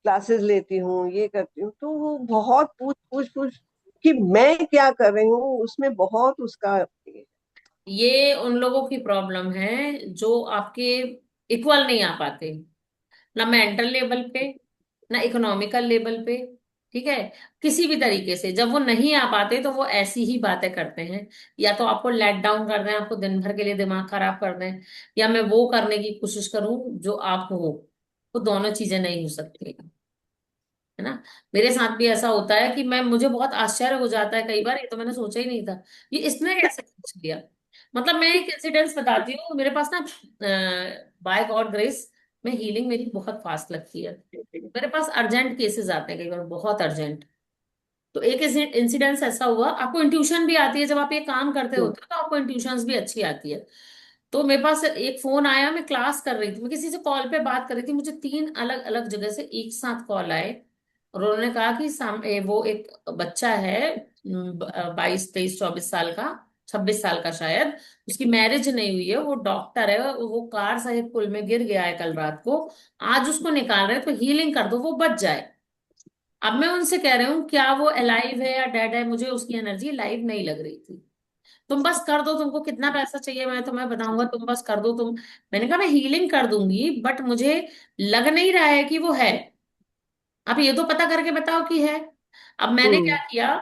क्लासेस लेती हूँ, ये करती हूँ, तो वो बहुत पूछ पूछ पूछ कि मैं क्या कर रही हूँ, उसमें बहुत उसका। ये उन लोगों की प्रॉब्लम है जो आपके इक्वल नहीं आ पाते, ना मेंटल लेवल पे, ना इकोनॉमिकल लेवल पे, ठीक है। किसी भी तरीके से जब वो नहीं आ पाते तो वो ऐसी ही बातें करते हैं, या तो आपको लेट डाउन कर दें, आपको दिन भर के लिए दिमाग खराब कर दें, या मैं वो करने की कोशिश करूं जो आप हो। वो दोनों चीजें नहीं हो सकती, है ना। मेरे साथ भी ऐसा होता है कि मैं मुझे बहुत आश्चर्य हो जाता है कई बार, ये तो मैंने सोचा ही नहीं था, ये इसने कैसे पूछ लिया। मतलब मैं एक इंसिडेंस बताती हूँ, मेरे पास ना बाय गॉड ग्रेस में हीलिंग मेरी बहुत फास्ट लगती है। मेरे पास अर्जेंट केसेस आते हैं कई बार, बहुत अर्जेंट। तो एक इंसिडेंस ऐसा हुआ, आपको इंट्यूशन भी आती है जब आप ये काम करते होते हो, तो आपको इंट्यूशंस भी अच्छी आती है। तो मेरे पास एक फोन आया, मैं क्लास कर रही थी, मैं किसी से कॉल पे बात कर रही थी, मुझे 3 अलग अलग जगह से एक साथ कॉल आए। और उन्होंने कहा कि वो एक बच्चा है, 22 23 24 साल का, 26 साल का शायद, उसकी मैरिज नहीं हुई है, वो डॉक्टर है, वो कार सहित पुल में गिर गया है कल रात को, आज उसको निकाल रहे हैं, तो हीलिंग कर दो वो बच जाए। अब मैं उनसे कह रही हूँ क्या वो अलाइव है या डेड है, मुझे उसकी एनर्जी लाइव नहीं लग रही थी। तुम बस कर दो, तुमको कितना पैसा चाहिए मैं तुम्हें बताऊंगा, तुम बस कर दो तुम। मैंने कहा मैं हीलिंग कर दूंगी, बट मुझे लग नहीं रहा है कि वो है। आप ये तो पता करके बताओ कि है। अब मैंने क्या हम्म। किया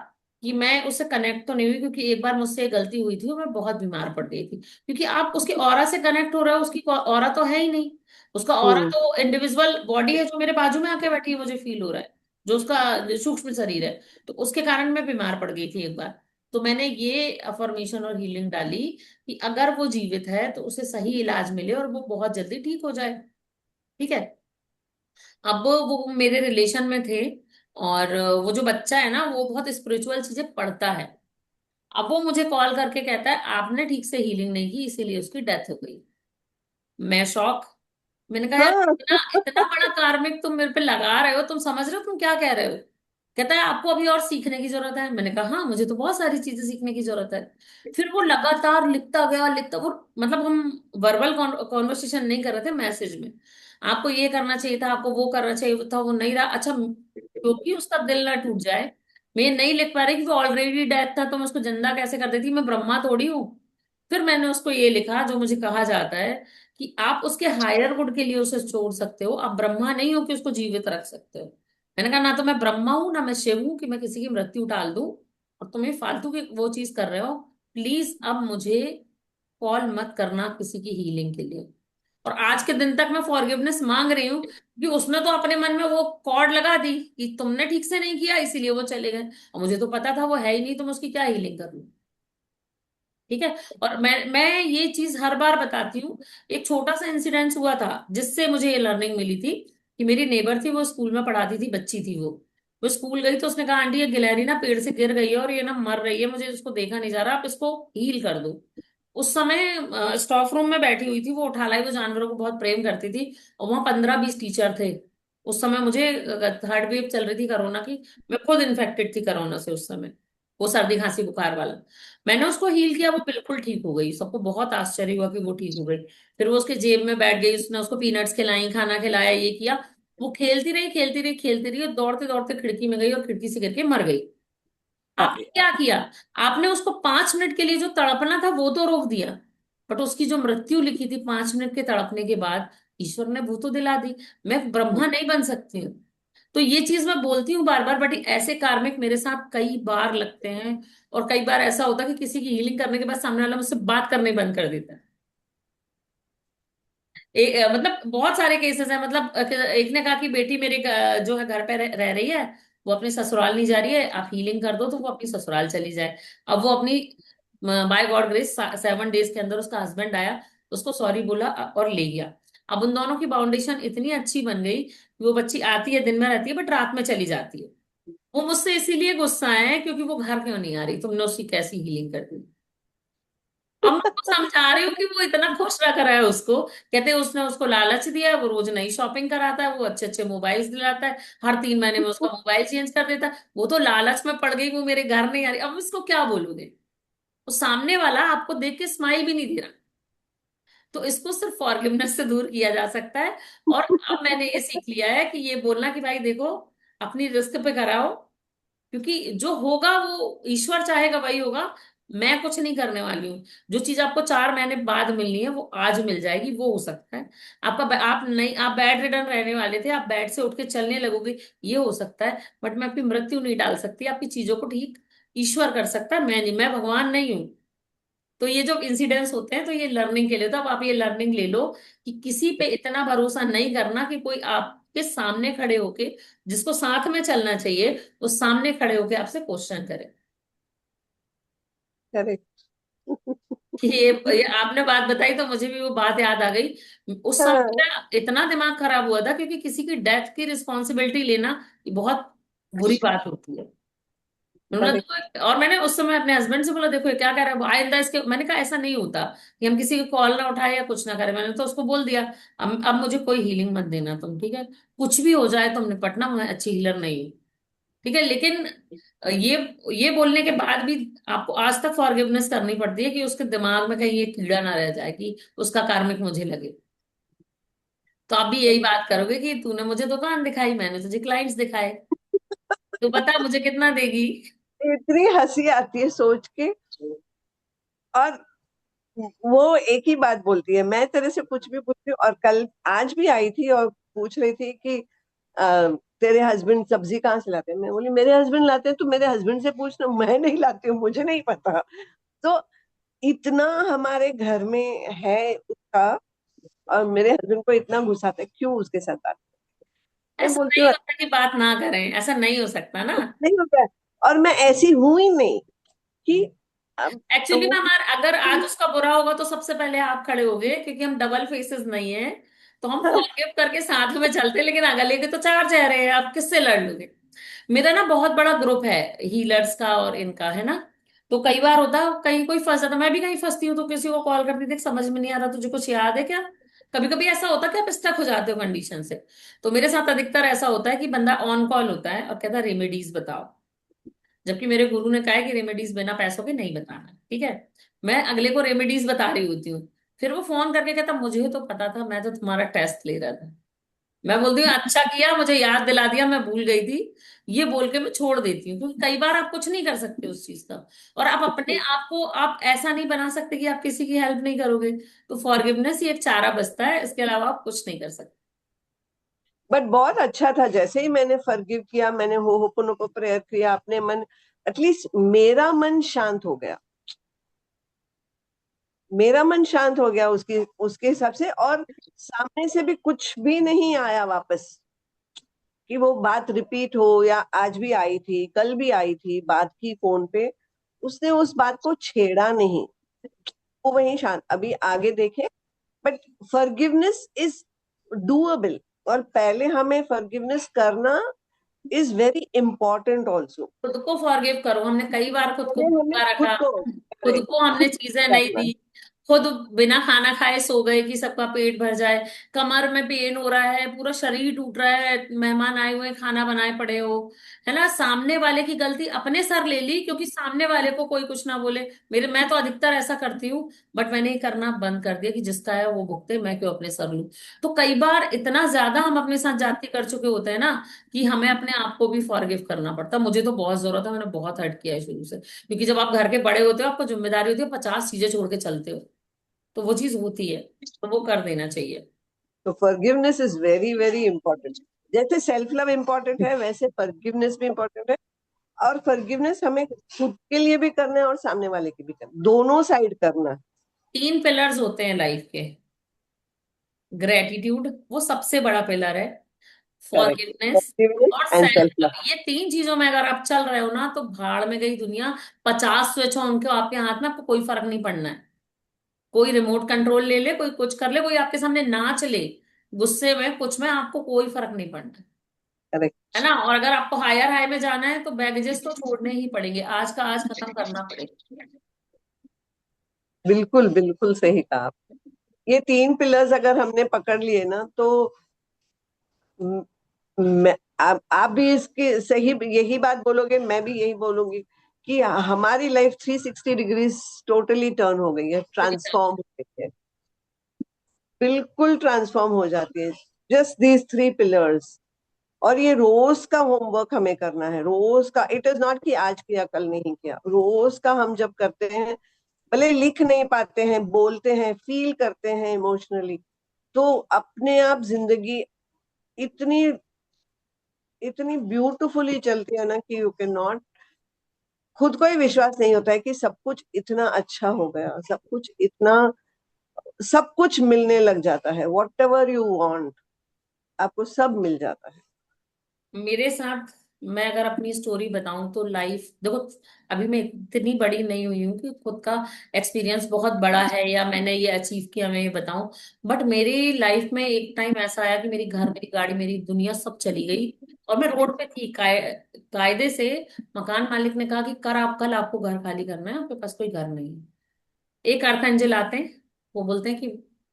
कि मैं उससे कनेक्ट तो नहीं हुई, क्योंकि एक बार मुझसे ये गलती हुई थी और मैं बहुत बीमार पड़ गई थी। क्योंकि आप उसके ऑरा से कनेक्ट हो रहे हो, उसकी ऑरा तो है ही नहीं। उसका ऑरा हम्म। तो इंडिविजुअल बॉडी है जो मेरे बाजू में आके बैठी है, मुझे फील हो रहा है, जो उसका सूक्ष्म शरीर है। तो उसके कारण मैं बीमार पड़ गई थी एक बार। तो मैंने ये अफर्मेशन और हीलिंग डाली कि अगर वो जीवित है तो उसे सही इलाज मिले और वो बहुत जल्दी ठीक हो जाए। ठीक है। अब वो मेरे रिलेशन में थे, और वो जो बच्चा है ना वो बहुत स्पिरिचुअल चीजें पढ़ता है। अब वो मुझे कॉल करके कहता है आपने ठीक से हीलिंग नहीं की इसीलिए उसकी डेथ हो गई। मैं शॉक। मैंने कहा यार हाँ। इतना इतना बड़ा कार्मिक तुम मेरे पे लगा रहे हो, तुम समझ रहे हो तुम क्या कह रहे हो। कहता है आपको अभी और सीखने की जरूरत है। मैंने कहा हाँ मुझे तो बहुत सारी चीजें सीखने की जरूरत है। फिर वो लगातार लिखता गया, लिखता वो, मतलब हम वर्बल कॉन्वर्सेशन नहीं कर रहे थे, मैसेज में, आपको ये करना चाहिए था, आपको वो करना चाहिए था, वो नहीं रहा। अच्छा, क्योंकि उसका दिल ना टूट जाए, मैं ये नहीं लिख पा रही कि वो ऑलरेडी डेथ था तो मैं उसको जिंदा कैसे कर देती, मैं ब्रह्मा थोड़ी हूँ। फिर मैंने उसको ये लिखा जो मुझे कहा जाता है कि आप उसके हायर गुड के लिए उसे छोड़ सकते हो, आप ब्रह्मा नहीं हो कि उसको जीवित रख सकते हो। मैंने कहा ना तो मैं ब्रह्मा हूं ना मैं शिव हूं कि मैं किसी की मृत्यु टाल दूं, और तुम ये फालतू की वो चीज कर रहे हो। प्लीज अब मुझे कॉल मत करना किसी की हीलिंग के लिए। और आज के दिन तक मैं फॉरगिवनेस मांग रही हूँ, कि उसने तो अपने मन में वो कॉर्ड लगा दी कि तुमने ठीक से नहीं किया इसीलिए वो चले गए, और मुझे तो पता था वो है ही नहीं, तो मैं उसकी क्या हीलिंग करूँ। ठीक है। और मैं ये चीज हर बार बताती हूँ। एक छोटा सा इंसिडेंस हुआ था जिससे मुझे ये लर्निंग मिली थी, कि मेरी नेबर थी, वो स्कूल में पढ़ाती थी, बच्ची थी वो स्कूल गई तो उसने कहा आंटी ये गिलहरी ना पेड़ से गिर गई है और ये ना मर रही है, मुझे इसको देखा नहीं जा रहा, आप इसको हील कर दो। उस समय स्टाफ रूम में बैठी हुई थी, वो उठा लाई, वो जानवरों को बहुत प्रेम करती थी। और वहां 15 20 टीचर थे। उस समय मुझे थर्ड वेव चल रही थी कोरोना की, मैं खुद इन्फेक्टेड थी कोरोना से उस समय, वो सर्दी खांसी बुखार वाला। मैंने उसको हील किया, वो बिल्कुल ठीक हो गई, सबको बहुत आश्चर्य हुआ कि वो ठीक हो गई। फिर वो उसके जेब में बैठ गई, उसने उसको पीनट्स खिलाई, खाना खिलाया, ये किया। वो खेलती रही खेलती रही खेलती रही, और दौड़ते दौड़ते खिड़की में गई और खिड़की से गिर के मर गई। आपने अरे क्या किया, आपने उसको 5 मिनट के लिए जो तड़पना था वो तो रोक दिया, बट उसकी जो मृत्यु लिखी थी 5 मिनट के तड़पने के बाद, ईश्वर ने वो तो दिला दी। मैं ब्रह्मा नहीं बन सकती हूँ। तो ये चीज मैं बोलती हूँ बार बार, बट ऐसे कार्मिक मेरे साथ कई बार लगते हैं। और कई बार ऐसा होता है कि किसी की हीलिंग करने के बाद सामने वाला मुझसे बात करने बंद कर देता है। मतलब बहुत सारे केसेस हैं, मतलब एक ने कहा कि बेटी मेरे जो है घर पे रह रही है, वो अपने ससुराल नहीं जा रही है, आप हीलिंग कर दो तो वो अपनी ससुराल चली जाए। अब वो अपनी, बाय गॉड ग्रेस 7 डेज के अंदर उसका हस्बैंड आया, उसको सॉरी बोला और ले गया। अब उन दोनों की बाउंडेशन इतनी अच्छी बन गई कि वो बच्ची आती है, दिन में रहती है, बट रात में चली जाती है। वो मुझसे इसीलिए गुस्सा है क्योंकि वो घर क्यों नहीं आ रही, तुमने उसकी कैसी हीलिंग कर दी। अब मैं उसको समझा रही हूँ कि वो इतना खुश रख रहा है उसको, कहते हैं उसने उसको लालच दिया है, वो रोज नई शॉपिंग कराता है, वो अच्छे अच्छे मोबाइल्स दिलाता है, हर 3 महीने में उसका मोबाइल चेंज कर देता है, वो तो लालच में पड़ गई, वो मेरे घर नहीं आ रही। अब इसको क्या बोलूंगे, वो सामने वाला आपको देख के स्माइल भी नहीं दे रहा। तो इसको सिर्फ फॉरगिवनेस से दूर किया जा सकता है। और अब मैंने ये सीख लिया है कि ये बोलना कि भाई देखो, अपनी रिस्क पे कराओ, क्योंकि जो होगा वो ईश्वर चाहेगा वही होगा, मैं कुछ नहीं करने वाली हूँ। जो चीज आपको 4 महीने बाद मिलनी है वो आज मिल जाएगी, वो हो सकता है। आप नहीं, आप बेड रिडन रहने वाले थे, आप बेड से उठ के चलने लगोगे, ये हो सकता है। बट मैं अपनी मृत्यु नहीं डाल सकती, आपकी चीजों को ठीक ईश्वर कर सकता है, मैं नहीं, मैं भगवान नहीं हूँ। तो ये जो इंसिडेंट्स होते हैं तो ये लर्निंग के लिए, तो अब आप ये लर्निंग ले लो कि किसी पे इतना भरोसा नहीं करना कि कोई आपके सामने खड़े होके, जिसको साथ में चलना चाहिए वो सामने खड़े होके आपसे क्वेश्चन करे। करेक्ट। ये आपने बात बताई तो मुझे भी वो बात याद आ गई। उस समय हाँ। मेरा इतना दिमाग खराब हुआ था, क्योंकि किसी की डेथ की रिस्पॉन्सिबिलिटी लेना ये बहुत बुरी बात होती है। मैंने बोला देखो, और मैंने उस समय अपने हस्बैंड से बोला देखो ये क्या कह रहा है वो, आइंदा इसके, मैंने कहा ऐसा नहीं होता कि हम किसी की कॉल ना उठाए या कुछ ना करें। मैंने तो उसको बोल दिया अब मुझे कोई हीलिंग मत देना तुम, ठीक है, कुछ भी हो जाए तुम निपटना, मैं अच्छी हीलर नहीं हूँ, ठीक है। लेकिन ये ये बोलने के बाद भी आपको आज तक फॉरगिवनेस करनी पड़ती है कि उसके दिमाग में कहीं ये कीड़ा ना रह जाए कि उसका कार्मिक मुझे लगे। तो आप भी यही बात करोगे कि तूने मुझे दुकान दिखाई, मैंने तुझे क्लाइंट्स दिखाए, तू बता मुझे कितना देगी। इतनी हंसी आती है सोच के। और वो एक ही बात बोलती है, मैं तेरे से कुछ भी पूछती हूँ। और कल आज भी आई थी और पूछ रही थी कि तेरे हस्बैंड सब्जी कहाँ से लाते हैं। मैं बोली मेरे हस्बैंड लाते हैं, तो मेरे हस्बैंड से पूछना, मैं नहीं लाती हूँ, मुझे नहीं पता। तो इतना हमारे घर में है उसका। और मेरे हस्बैंड को इतना गुस्सा आता है, क्यों उसके साथ बात। मैं ऐसा बोलती नहीं हूँ होता कि बात ना करें, ऐसा नहीं हो सकता ना। नहीं होता है। और मैं ऐसी हूं ही नहीं कि अब एक्चुअली वो में हमारा अगर आज उसका बुरा होगा तो सबसे पहले आप खड़े होगे, क्योंकि हम डबल फेसेस नहीं है। तो हम फॉरगिव करके साथ में चलते हैं, लेकिन अगले के तो चार चेहरे हैं, आप किससे लड़ लोगे। मेरा ना बहुत बड़ा ग्रुप है हीलर्स का और इनका, है ना। तो कई बार होता है कहीं कोई फंस जाता, मैं भी कहीं फंसती हूँ तो किसी को कॉल करती थी, समझ में नहीं आ रहा तुझे कुछ याद है क्या। कभी कभी ऐसा होता है कि आप स्टक हो जाते हो कंडीशन से। तो मेरे साथ अधिकतर ऐसा होता है कि बंदा ऑन कॉल होता है और कहता है रेमेडीज बताओ, जबकि मेरे गुरु ने कहा है कि रेमेडीज बिना पैसों के नहीं बताना, ठीक है। मैं अगले को रेमेडीज बता रही होती हूँ, फिर वो फोन करके कहता मुझे तो पता था, मैं तो तुम्हारा टेस्ट ले रहा था। मैं बोलती हूँ अच्छा किया मुझे याद दिला दिया, मैं भूल गई थी। ये बोल के मैं छोड़ देती हूँ, क्योंकि कई बार आप कुछ नहीं कर सकते उस चीज का। और आप अपने आप को आप ऐसा नहीं बना सकते कि आप किसी की हेल्प नहीं करोगे। तो फॉरगिवनेस ही एक चारा बचता है, इसके अलावा आप कुछ नहीं कर सकते। बट बहुत अच्छा था, जैसे ही मैंने फॉरगिव किया, मैंने हो होपोनोपो प्रेयर किया, अपने मन, एटलीस्ट मेरा मन शांत हो गया। मेरा मन शांत हो गया उसके उसके हिसाब से। और सामने से भी कुछ भी नहीं आया वापस कि वो बात रिपीट हो, या आज भी आई थी, कल भी आई थी, बात की फोन पे, उसने उस बात को छेड़ा नहीं। वो वहीं शांत, अभी आगे देखे। But forgiveness is doable. और पहले हमें फॉरगिवनेस करना इज वेरी इंपॉर्टेंट ऑल्सो। खुद को फॉरगिव करो, हमने कई बार खुद को पहले हमें भूखा खुद रखा, को खुद करेक्ट को हमने चीजें नहीं करना है। दी, खुद बिना खाना खाए सो गए कि सबका पेट भर जाए, कमर में पेन हो रहा है, पूरा शरीर टूट रहा है, मेहमान आए हुए हैं, खाना बनाए पड़े हो, है ना, सामने वाले की गलती अपने सर ले ली क्योंकि सामने वाले को कोई कुछ ना बोले। मैं तो अधिकतर ऐसा करती हूँ, बट मैंने ये करना बंद कर दिया कि जिसका है वो भुगते, मैं क्यों अपने सर लूं। तो कई बार इतना ज्यादा हम अपने साथ जाति कर चुके होते हैं ना कि हमें अपने आप को भी फॉरगिव करना पड़ता है। मुझे तो बहुत जरूरत है, मैंने बहुत हर्ट किया है शुरू से, क्योंकि जब आप घर के बड़े होते हो आपको जिम्मेदारी होती है, 50 चीजें छोड़ के चलते हो, तो वो चीज होती है, तो वो कर देना चाहिए। तो forgiveness is very very important. जैसे सेल्फ लव इम्पोर्टेंट है, वैसे फॉरगिवनेस भी इम्पोर्टेंट है। और फॉरगिवनेस हमें खुद के लिए भी करना है और सामने वाले के भी करना है, दोनों साइड करना है। 3 पिलर्स होते हैं लाइफ के। ग्रेटिट्यूड वो सबसे बड़ा पिलर है, करेक्ट। फॉरगिवनेस फॉरगिवनेस और and self self love. Love. ये 3 चीजों में अगर आप चल रहे हो ना तो भाड़ में गई दुनिया। 50 स्विच हो उनके आपके हाथ में, आपको कोई फर्क नहीं पड़ना है। कोई रिमोट कंट्रोल ले ले, कोई कुछ कर ले, कोई आपके सामने नाच ले, गुस्से में कुछ में, आपको कोई फर्क नहीं पड़ना, है करेक्ट। ना। और अगर आपको हायर हाई में जाना है तो बैगेजेस तो छोड़ने ही पड़ेंगे, आज का आज खत्म करना पड़ेगा। बिल्कुल बिल्कुल सही कहा आप। ये 3 पिलर्स अगर हमने पकड़ लिए ना, तो म- मैं आप भी इसकी सही यही बात बोलोगे, मैं भी यही बोलूंगी कि हमारी लाइफ 360 डिग्रीज टोटली टर्न हो गई है, ट्रांसफॉर्म हो गई है। बिल्कुल ट्रांसफॉर्म हो जाती है, जस्ट दीज 3 पिलर्स। और ये रोज का होमवर्क हमें करना है, रोज का। इट इज नॉट कि आज किया कल नहीं किया, रोज का हम जब करते हैं, भले लिख नहीं पाते हैं, बोलते हैं, फील करते हैं इमोशनली, तो अपने आप जिंदगी इतनी इतनी ब्यूटीफुली चलती है ना कि यू कैन नॉट, खुद को ही विश्वास नहीं होता है कि सब कुछ इतना अच्छा हो गया, सब कुछ इतना, सब कुछ मिलने लग जाता है। वॉट एवर यू वांट, आपको सब मिल जाता है। मेरे साथ मैं अगर अपनी स्टोरी बताऊं तो लाइफ देखो, अभी मैं इतनी बड़ी नहीं हुई हूँ कि खुद का एक्सपीरियंस बहुत बड़ा है या मैंने ये अचीव किया मैं ये बताऊं। बट मेरी लाइफ में एक टाइम ऐसा आया कि मेरी घर, मेरी गाड़ी, मेरी दुनिया सब चली गई, और मैं रोड पे थी। कायदे से मकान मालिक ने कहा कि कर आप कल आपको घर खाली करना है, आपके पास कोई घर नहीं है। एक अरखंजल आते हैं, वो बोलते हैं कि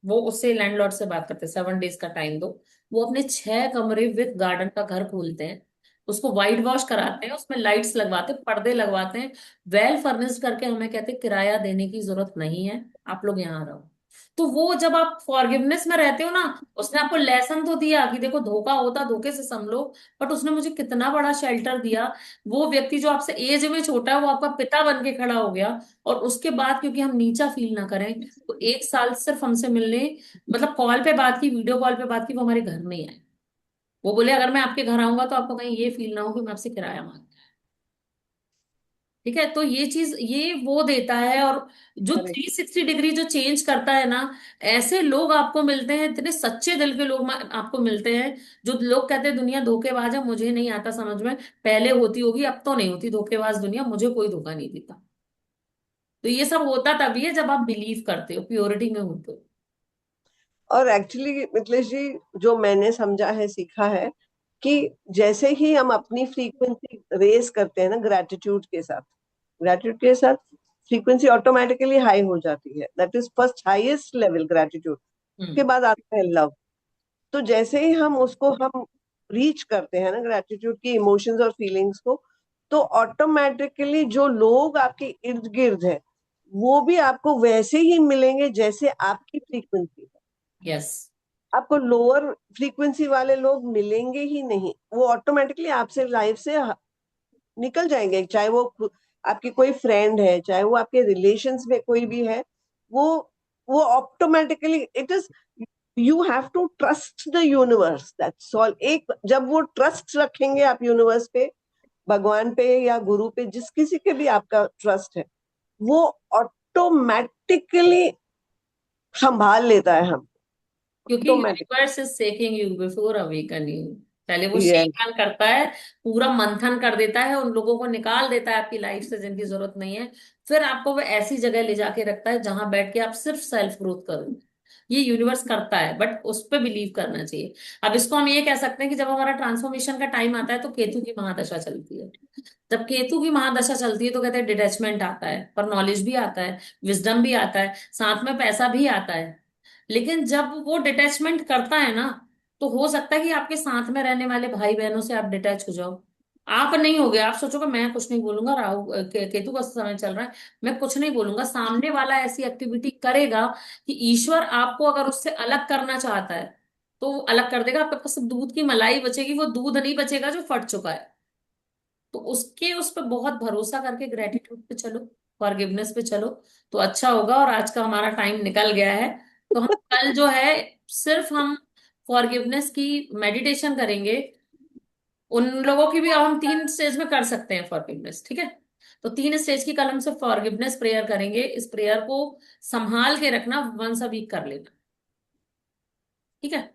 वो उससे लैंडलॉर्ड से बात करते हैं, 7 डेज का टाइम दो। वो अपने 6 कमरे विद गार्डन का घर खोलते हैं, उसको वाइट वॉश कराते हैं, उसमें लाइट्स लगवाते हैं, पर्दे लगवाते हैं, वेल फर्निश्ड करके हमें कहते हैं किराया देने की जरूरत नहीं है, आप लोग यहाँ रहो। तो वो जब आप फॉरगिवनेस में रहते हो ना, उसने आपको लेसन तो दिया कि देखो धोखा होता धोखे से संभलो, बट उसने मुझे कितना बड़ा शेल्टर दिया। वो व्यक्ति जो आपसे एज में छोटा है वो आपका पिता बन के खड़ा हो गया। और उसके बाद क्योंकि हम नीचा फील ना करें, तो 1 साल सिर्फ हमसे मिलने, मतलब कॉल पे बात की, वीडियो कॉल पे बात की, वो हमारे घर नहीं आए। वो बोले अगर मैं आपके घर आऊंगा तो आपको कहीं ये फील ना हो कि मैं आपसे किराया मांग। ठीक है, तो ये चीज ये वो देता है। और जो करेक्ट। 360 डिग्री जो चेंज करता है ना, ऐसे लोग आपको मिलते हैं, इतने सच्चे दिल के लोग आपको मिलते हैं। जो लोग कहते हैं दुनिया धोखेबाज है, मुझे नहीं आता समझ में, पहले होती होगी अब तो नहीं होती धोखेबाज दुनिया, मुझे कोई धोखा नहीं देता। तो ये सब होता तभी है जब आप बिलीव करते हो, प्योरिटी में होते हो। और एक्चुअली मिथिलेश जी, जो मैंने समझा है, सीखा है, कि जैसे ही हम अपनी फ्रीक्वेंसी रेस करते हैं ना ग्रेटिट्यूड के साथ फ्रीक्वेंसी ऑटोमेटिकली हाई हो जाती है। That is first highest level, gratitude. उसके हम्म। बाद आता है लव। तो जैसे ही हम रीच करते हैं ना ग्रेटिट्यूड की इमोशंस और फीलिंग्स को, तो ऑटोमेटिकली जो लोग आपके इर्द गिर्द है वो भी आपको वैसे ही मिलेंगे जैसे आपकी फ्रीक्वेंसी है। यस। आपको लोअर फ्रीक्वेंसी वाले लोग मिलेंगे ही नहीं, वो ऑटोमेटिकली आपसे लाइफ से निकल जाएंगे। चाहे वो आपकी कोई फ्रेंड है, चाहे वो आपके रिलेशंस में कोई भी है, वो वो automatically it is, you have to trust the universe, that's all. एक जब वो ट्रस्ट रखेंगे आप यूनिवर्स पे, भगवान पे या गुरु पे, जिस किसी के भी आपका ट्रस्ट है, वो ऑटोमेटिकली संभाल लेता है हम, क्योंकि automatic. Universe is shaking you before awaken you. पहले वो यस। शेकन करता है, पूरा मंथन कर देता है, उन लोगों को निकाल देता है आपकी लाइफ से जिनकी जरूरत नहीं है। फिर आपको वो ऐसी जगह ले जाके रखता है जहां बैठ के आप सिर्फ सेल्फ ग्रोथ करो। ये यूनिवर्स करता है, बट उस पर बिलीव करना चाहिए। अब इसको हम ये कह सकते हैं कि जब हमारा ट्रांसफॉर्मेशन का टाइम आता है तो केतु की महादशा चलती है। जब केतु की महादशा चलती है तो कहते हैं डिटैचमेंट आता है, पर नॉलेज भी आता है, विजडम भी आता है, साथ में पैसा भी आता है। लेकिन जब वो डिटैचमेंट करता है ना, तो हो सकता है कि आपके साथ में रहने वाले भाई बहनों से आप डिटैच हो जाओ। आप नहीं हो गए, आप सोचोगे मैं कुछ नहीं बोलूंगा, केतु का समय चल रहा है, मैं कुछ नहीं बोलूंगा, सामने वाला ऐसी एक्टिविटी करेगा कि ईश्वर आपको अगर उससे अलग करना चाहता है तो वो अलग कर देगा। आपके पास सिर्फ दूध की मलाई बचेगी, वो दूध नहीं बचेगा जो फट चुका है। तो उसके उस पर बहुत भरोसा करके ग्रेटिट्यूड पे चलो, फॉरगिवनेस पे चलो, तो अच्छा होगा। और आज का हमारा टाइम निकल गया है, तो हम कल जो है सिर्फ हम फॉरगिवनेस की मेडिटेशन करेंगे। उन लोगों की भी अब हम 3 स्टेज में कर सकते हैं फॉरगिवनेस, ठीक है। तो 3 स्टेज की कल हम सिर्फ फॉरगिवनेस प्रेयर करेंगे। इस प्रेयर को संभाल के रखना, वंस अ वीक कर लेना, ठीक है।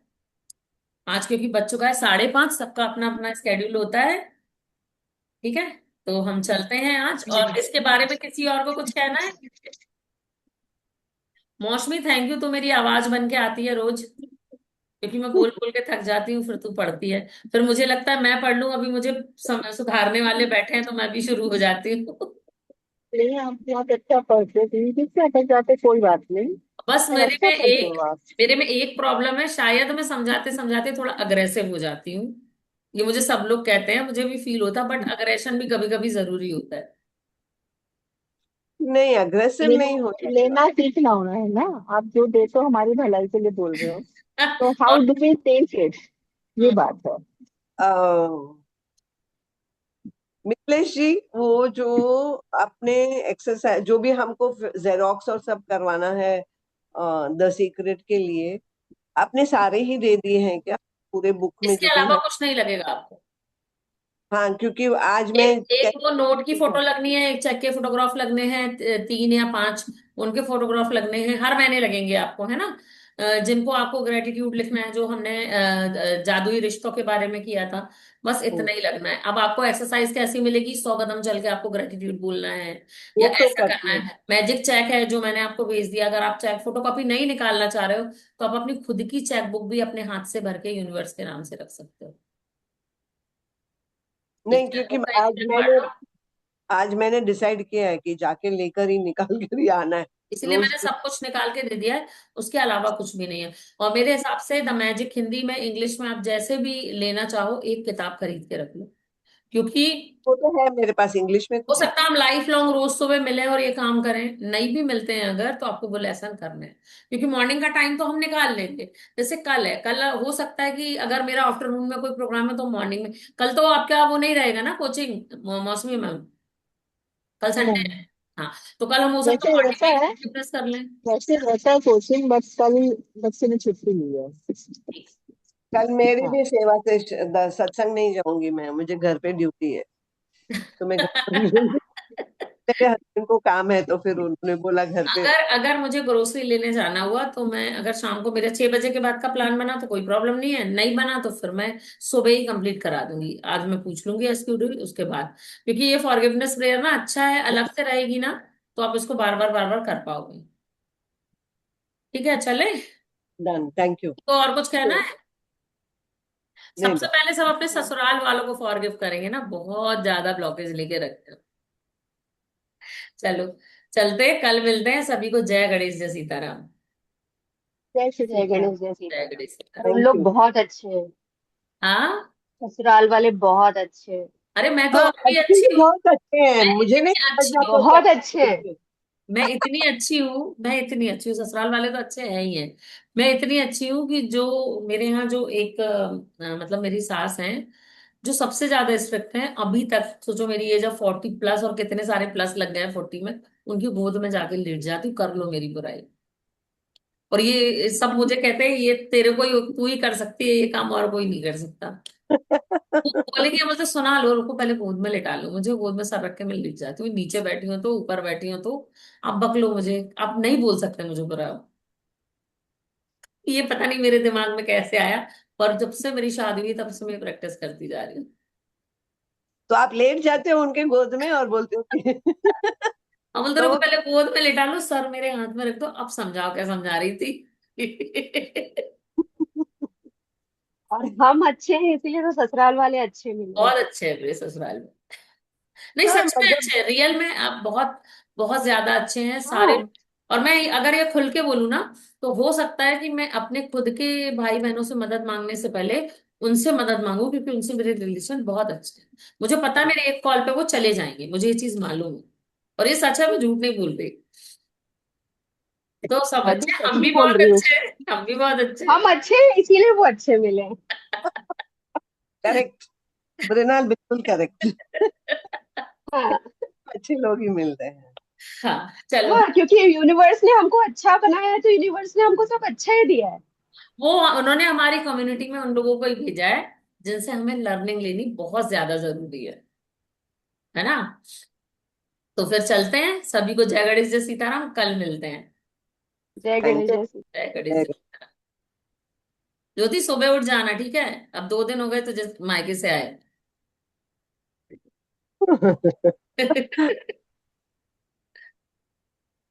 आज क्योंकि बच्चों का है 5:30, सबका अपना अपना स्केड्यूल होता है, ठीक है। तो हम चलते हैं आज, और इसके बारे में किसी और को कुछ कहना है? मौसमी थैंक यू, तू मेरी आवाज बन के आती है रोज, क्योंकि मैं बोल बोल के थक जाती हूँ, फिर तू पढ़ती है। फिर मुझे लगता है मैं पढ़ लूं, अभी मुझे सुधारने वाले बैठे हैं तो मैं भी शुरू हो जाती हूँ। नहीं, आप बहुत अच्छा पढ़ते थे, किससे अटक जाते कोई बात नहीं। बस पर अच्छा पढ़ते हो आप। मेरे में एक प्रॉब्लम है, शायद मैं समझाते समझाते थोड़ा अग्रेसिव हो जाती हूँ। ये मुझे सब लोग कहते हैं, मुझे भी फील होता, बट अग्रेशन भी कभी कभी जरूरी होता है। नहीं, अग्रेसिव लेना नहीं होना लेना सीखना होना है ना। आप जो देते हो हमारी भलाई के लिए बोल रहे हो, तो हाउ और डू वी टेक इट, ये बात है। चाहिए। मिथिलेश जी, वो जो अपने एक्सरसाइज जो भी हमको जेरोक्स और सब करवाना है द सीक्रेट के लिए, आपने सारे ही दे दिए हैं क्या, पूरे बुक में इसके जो भी अलावा है? कुछ नहीं लगेगा आपको। हाँ, क्योंकि आज मैं एक एक वो नोट की फोटो लगनी है, एक चेक के फोटोग्राफ लगने हैं, 3 या 5 उनके फोटोग्राफ लगने हैं, हर महीने लगेंगे आपको, है ना। जिनको आपको ग्रेटिट्यूड लिखना है, जो हमने जादुई रिश्तों के बारे में किया था, बस इतना ही लगना है। अब आपको एक्सरसाइज कैसी मिलेगी, 100 कदम चल के आपको ग्रेटिट्यूड बोलना है या वो तो ऐसा करती करना हूँ। है। मैजिक चेक है जो मैंने आपको भेज दिया, अगर आप चेक फोटोकॉपी नहीं निकालना चाह रहे हो तो आप अपनी खुद की चेक बुक भी अपने हाथ से भर के यूनिवर्स के नाम से रख सकते हो। एक नहीं, चेक क्योंकि बुक का एक दिन बांट लो। आज मैंने डिसाइड किया है कि जाके लेकर ही निकाल कर ही आना है इसलिए रोज। मैंने सब कुछ निकाल के दे दिया है, उसके अलावा कुछ भी नहीं है। और मेरे हिसाब से द मैजिक हिंदी में, इंग्लिश में, आप जैसे भी लेना चाहो एक किताब खरीद के रख लो, क्योंकि वो तो है मेरे पास, इंग्लिश में हो तो है। सकता है हम लाइफ लॉन्ग रोज सुबह मिले और ये काम करें, नहीं भी मिलते हैं अगर, तो आपको वो लेसन करना है। क्योंकि मॉर्निंग का टाइम तो हम निकाल लेंगे, जैसे कल है, कल हो सकता है कि अगर मेरा आफ्टरनून में कोई प्रोग्राम है तो मॉर्निंग में, कल तो आपका वो नहीं रहेगा ना कोचिंग, मौसमी मैम, कल संडे नहीं, है। हाँ, तो कल हम हो सकता है वैसे मॉर्निंग रहता में है, ही फिटनेस कर लें। वैसे रहता है कोचिंग, बट कल बच्चे ने छुट्टी ली है। कल मेरी हाँ। भी सेवा से सत्संग नहीं जाऊंगी मैं, मुझे घर पे ड्यूटी है, तो मैं घर पर नहीं जाऊंगी। मेरे हस्बैंड को काम है, तो फिर उन्होंने बोला घर पे। अगर अगर मुझे ग्रोसरी लेने जाना हुआ तो मैं, अगर शाम को मेरे 6 बजे के बाद का प्लान बना तो कोई प्रॉब्लम नहीं है, नहीं बना तो फिर मैं सुबह ही कंप्लीट करा दूंगी। आज मैं पूछ लूंगी एसक्यूडल उसके बाद, क्योंकि ये फॉरगिवनेस प्रेयर ना अच्छा है, अलग से रहेगी ना, तो आप इसको बार बार कर पाओगे। ठीक है, चले। Done, thank you. तो और कुछ कहना तो है? नहीं सबसे बस। पहले सब अपने ससुराल वालों को फॉरगिव करेंगे ना, बहुत ज्यादा ब्लॉकेज लेके रखते हैं। चलो, चलते, कल मिलते हैं। सभी को जय गणेश, जय सीताराम। जय श्री जय राम। गणेश, जय जय सीताराम। गणेश सीताराम। और उन थैंक लोग यू। बहुत अच्छे हैं, हाँ, ससुराल वाले बहुत अच्छे हैं। अरे मैं तो हाँ, और भी अच्छी एक्चुअली हूँ। बहुत अच्छे हैं, मैं मुझे नहीं इतनी समझ में अच्छी आता हूँ, क्या बहुत अच्छे हैं। करते हैं। मैं इतनी अच्छी हूँ, मैं इतनी अच्छी हूँ, ससुराल वाले तो अच्छे हैं ही हैं। मैं इतनी अच्छी हूँ कि जो मेरे यहाँ जो एक मतलब मेरी सास हैं, जो सबसे ज्यादा स्ट्रिक्ट हैं अभी तक। सोचो मेरी एज ऑफ 40 प्लस और कितने सारे प्लस लग गए हैं 40 में, उनकी गोद में जाके लेट जाती हूँ, कर लो मेरी बुराई। और ये सब मुझे कहते हैं ये तेरे को ही, तू ही कर सकती है ये काम, और कोई नहीं कर सकता। वो बोलेंगे, मुझे सुना लो, रुको पहले गोद में लिटा लो मुझे, गोद में सर रख के मैं लेट जाती हूँ, नीचे बैठी हूँ तो ऊपर बैठी हूँ तो। आप बक लो मुझे, आप नहीं बोल सकते मुझे बुरा। ये पता नहीं मेरे दिमाग में कैसे आया, पर जब से मेरी शादी हुई तब से मैं प्रैक्टिस करती जा रही हूँ। तो आप लेट जाते हो उनके गोद में और बोलते हो कि अब बोलते तो रहो वो पहले गोद में लिटा लो, सर मेरे हाथ में रख दो, अब समझाओ क्या समझा रही थी। और हम अच्छे हैं इसीलिए तो ससुराल वाले अच्छे मिले हैं। बहुत अच्छे है मेरे ससुराल में। नहीं, हाँ सच में मतलब। अच्छे हैं, रियल में आप बहुत बहुत ज्यादा अच्छे हैं सारे। हाँ, और मैं अगर ये खुल के बोलूँ ना, तो हो सकता है कि मैं अपने खुद के भाई बहनों से मदद मांगने से पहले उनसे मदद मांगू, क्योंकि उनसे मेरे रिलेशन बहुत अच्छे हैं। मुझे पता है मेरे एक कॉल पे वो चले जाएंगे, मुझे ये चीज मालूम है, और ये सच है, मैं झूठ नहीं बोल रही। तो सब मैं भी अच्छे हैं, सच हम ही भी बोल बहुत रही हूँ। अच्छे हैं, हम भी बहुत अच्छे हैं। हम अच्छे हैं इसीलिए वो अच्छे मिले हैं। करेक्ट। मृणाल, बिल्कुल करेक्ट। हाँ। अच्छे लोग ही मिलते हैं। हाँ, चलो। हाँ, क्योंकि यूनिवर्स ने हमको अच्छा बनाया है तो यूनिवर्स ने हमको सब अच्छा ही दिया है। वो उन्होंने हमारी कम्युनिटी में उन लोगों को ही भेजा है जिनसे हमें लर्निंग लेनी बहुत ज्यादा जरूरी है ना। तो फिर चलते हैं, सभी को जय गणेश जय सीताराम, कल मिलते हैं। जय थैंक गणेश, जय श्री जय गणेश जय। ज्योति सुबह उठ जाना, ठीक है? अब 2 दिन हो गए तुझे मायके से आए। यू।